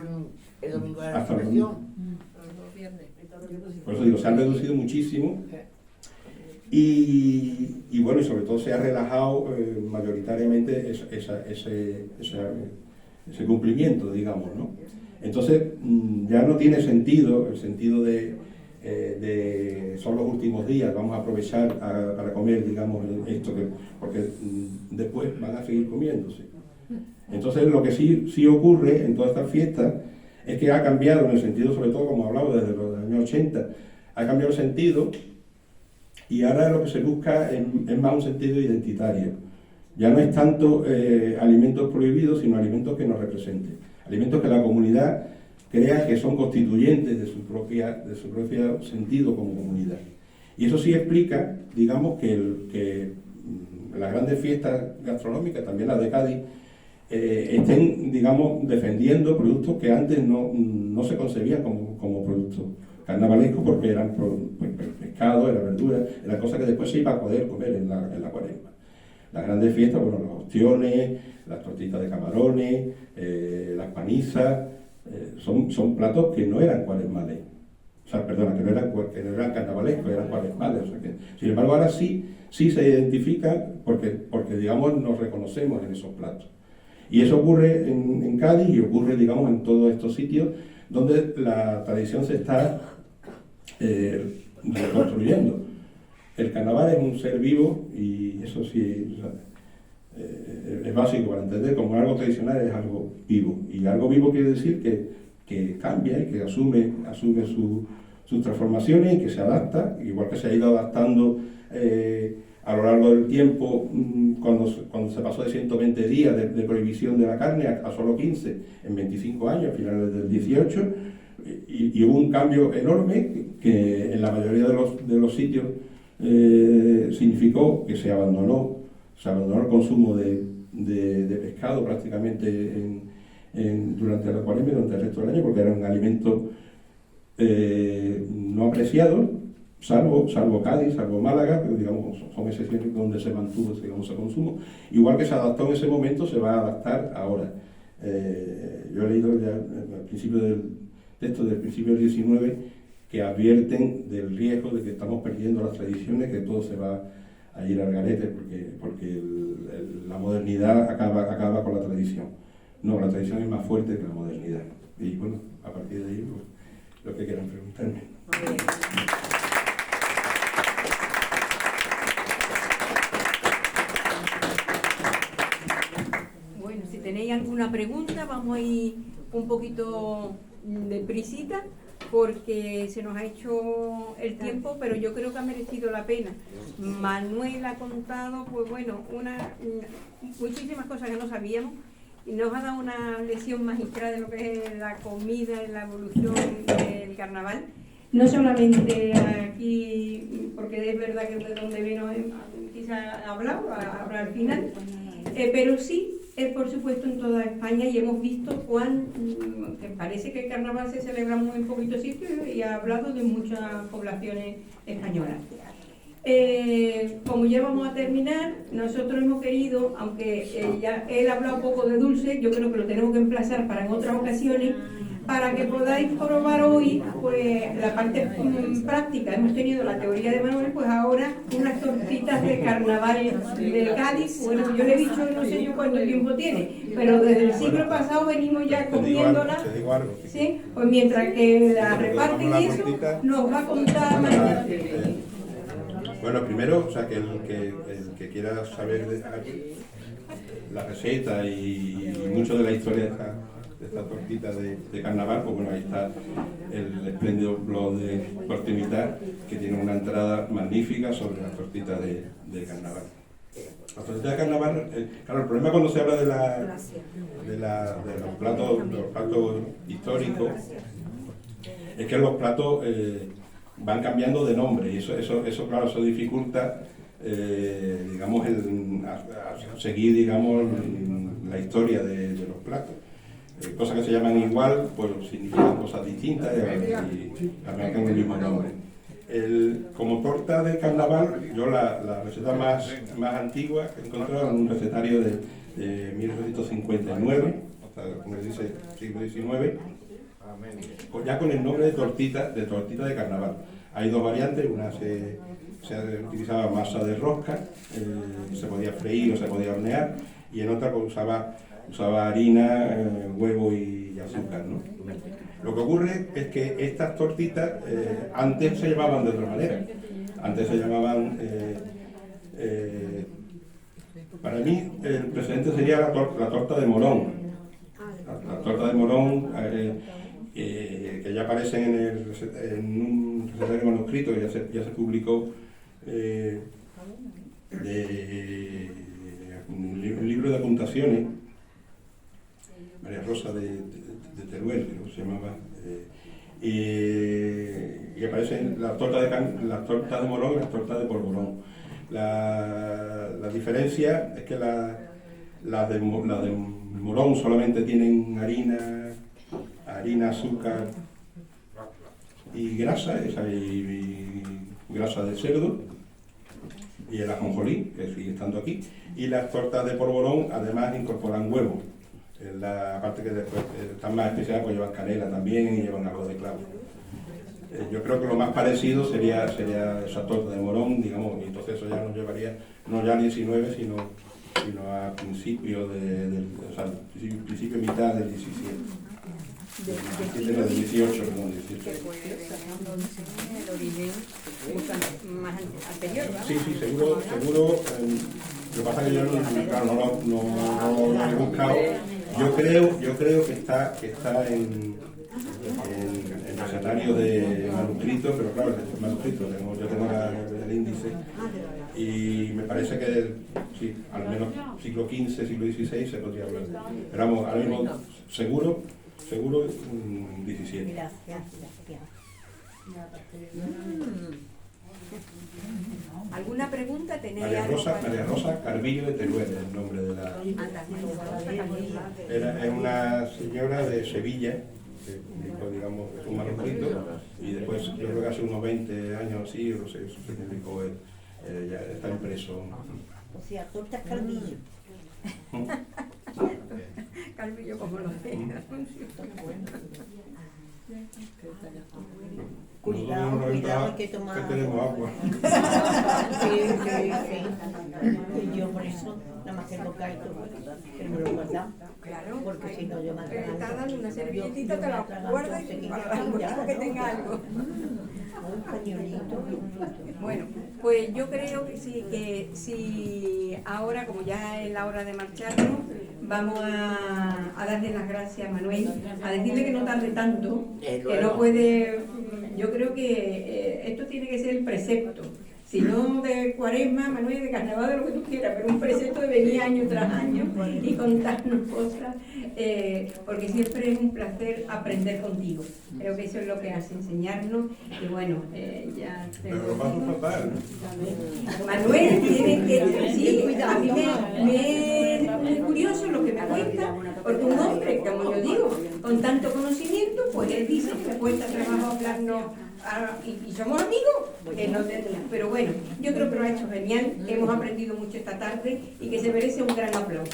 Speaker 6: domingo de la
Speaker 2: hasta el
Speaker 6: resurrección.
Speaker 2: Por eso digo, se han reducido muchísimo y bueno, y sobre todo se ha relajado mayoritariamente ese cumplimiento, digamos, ¿no? Entonces ya no tiene sentido el sentido de son los últimos días, vamos a aprovechar para comer, digamos, esto, porque después van a seguir comiéndose. Entonces lo que sí ocurre en todas estas fiestas es que ha cambiado en el sentido, sobre todo como hablaba desde los años 80, ha cambiado el sentido y ahora lo que se busca es más un sentido identitario. Ya no es tanto alimentos prohibidos, sino alimentos que nos representen. Alimentos que la comunidad crea que son constituyentes de su propio sentido como comunidad. Y eso sí explica, digamos, que las grandes fiestas gastronómicas, también las de Cádiz, estén, digamos, defendiendo productos que antes no se concebían como productos productos carnavalescos porque eran pescado, era verdura, era cosa que después se iba a poder comer en la Cuaresma. Las grandes fiestas, bueno, los ostiones, las tortitas de camarones, las panizas, son platos que no eran cuaresmales. O sea, perdona, que no eran carnavalescos, eran cuaresmales. O sea que, sin embargo, ahora sí se identifican porque, digamos, nos reconocemos en esos platos. Y eso ocurre en Cádiz y ocurre, digamos, en todos estos sitios donde la tradición se está reconstruyendo. El carnaval es un ser vivo y eso sí, o sea, es básico para entender, como algo tradicional es algo vivo. Y algo vivo quiere decir que cambia y que asume sus transformaciones y que se adapta, igual que se ha ido adaptando a lo largo del tiempo, cuando se pasó de 120 días de prohibición de la carne a solo 15 en 25 años, a finales del 18, y hubo un cambio enorme que en la mayoría de los sitios significó que se abandonó el consumo de pescado prácticamente durante la Cuaresma y durante el resto del año, porque era un alimento no apreciado, salvo Cádiz, salvo Málaga, pero digamos son excepciones donde se mantuvo ese consumo. Igual que se adaptó en ese momento, se va a adaptar ahora. Yo he leído ya al principio del texto del principio del 19 que advierten del riesgo de que estamos perdiendo las tradiciones, que todo se va a ir al garete porque la modernidad acaba con la tradición. No, la tradición es más fuerte que la modernidad. Y bueno, a partir de ahí, pues, lo que quieran preguntarme.
Speaker 5: Bueno, si tenéis alguna pregunta, vamos a ir un poquito deprisita, porque se nos ha hecho el tiempo, pero yo creo que ha merecido la pena. Manuel ha contado, pues bueno, muchísimas cosas que no sabíamos y nos ha dado una lección magistral de lo que es la comida y la evolución del carnaval. No solamente aquí, porque es verdad que de donde vino quizá habrá al final, pero sí, por supuesto, en toda España, y hemos visto que parece que el carnaval se celebra muy en poquitos sitios y ha hablado de muchas poblaciones españolas. Como ya vamos a terminar, nosotros hemos querido, aunque ya él ha hablado un poco de dulce, yo creo que lo tenemos que emplazar para en otras ocasiones, para que podáis probar hoy pues la parte práctica. Hemos tenido la teoría de Manuel, pues ahora unas tortitas de carnaval del Cádiz. Bueno, yo le he dicho, no sé yo cuánto tiempo tiene, pero desde el siglo pasado venimos ya comiéndolas.
Speaker 2: Te digo algo.
Speaker 5: ¿Sí? Pues mientras que la reparten y eso, nos va a contar Manuel.
Speaker 2: Bueno, primero, o sea, que el que quiera saber la receta y mucho de la historia de esta tortita de carnaval, pues bueno, ahí está el espléndido blog de Tortimitar, que tiene una entrada magnífica sobre las tortitas de carnaval. Las tortitas de carnaval, claro, el problema cuando se habla de los platos históricos es que los platos van cambiando de nombre y eso claro, eso dificulta digamos a seguir, digamos, la historia de los platos. Cosas que se llaman igual, pues significan cosas distintas y arrancan el mismo nombre. Como torta de carnaval, yo la receta más antigua que he encontrado en un recetario de 1959, como se dice, siglo XIX, pues ya con el nombre de tortita de carnaval. Hay dos variantes, una se utilizaba masa de rosca, se podía freír o se podía hornear, y en otra pues usaba harina, huevo y azúcar, ¿no? Lo que ocurre es que estas tortitas antes se llamaban de otra manera. Antes se llamaban, para mí el precedente sería la torta de morón. La torta de morón, que ya aparecen en un recetario manuscrito que ya se publicó, un libro de apuntaciones, María Rosa de Teruel, creo que se llamaba, y aparecen las tortas de morón y las tortas de polvorón. La diferencia es que las de morón solamente tienen harina, azúcar, y grasa, y grasa de cerdo, y el ajonjolí, que sigue estando aquí, y las tortas de porbolón además incorporan huevo. En la parte que después están más especiales, pues llevan canela también y llevan algo de clavo. Yo creo que lo más parecido sería esa torta de morón, digamos, y entonces eso ya nos llevaría no ya al 19, sino a principio o sea, principio mitad del 17. Del 18, perdón, 18.
Speaker 5: Que fue el origen más anterior, ¿verdad?
Speaker 2: Sí, seguro. Lo que pasa es que yo no lo he buscado. Yo creo que está en el escenario de manuscrito, pero claro, el manuscrito, yo tengo el índice, y me parece que sí, al menos siglo XV, siglo XVI se podría hablar. Pero vamos, ahora mismo seguro 17.
Speaker 5: ¿Alguna pregunta tenéis?
Speaker 2: María Rosa Carvillo de Teruel, el nombre de la... Es una señora de Sevilla, que digamos, es un manuscrito, y después yo creo que hace unos 20 años así, no sé, eso se publicó, ya está impreso.
Speaker 6: O sea, tortas Carvillo.
Speaker 5: Carvillo, como lo sé.
Speaker 6: Cuidado, hay que tomar
Speaker 2: que tenemos agua.
Speaker 6: Sí. Y yo por eso, nada más que el bocadito, que me lo guardamos.
Speaker 5: Claro,
Speaker 6: Porque si no yo me
Speaker 5: te está dando una servilletita,
Speaker 6: yo
Speaker 5: te
Speaker 6: me
Speaker 5: la
Speaker 6: atraganto
Speaker 5: guardas y
Speaker 6: enseguida,
Speaker 5: para el almuerzo que
Speaker 6: ¿no?
Speaker 5: tenga algo.
Speaker 6: Un pañuelito.
Speaker 5: Bueno, pues yo creo que sí, que si ahora, como ya es la hora de marcharnos, vamos a darle las gracias a Manuel, a decirle que no tarde tanto, que no puede, yo creo que esto tiene que ser el precepto. Si no de Cuaresma, Manuel, de Carnaval, de lo que tú quieras, pero un precepto de venir año tras año y contarnos cosas, porque siempre es un placer aprender contigo. Creo que eso es lo que hace enseñarnos. Y bueno, ya te
Speaker 2: Pero lo vamos a fatal.
Speaker 5: Manuel tiene que... Sí, a mí me es curioso lo que me cuenta, porque un hombre, como yo digo, con tanto conocimiento, pues él dice que le cuesta trabajo hablarnos y somos amigos, que no tenía. Pero bueno, yo creo que lo ha hecho genial, que hemos aprendido mucho esta tarde y que se merece un gran aplauso.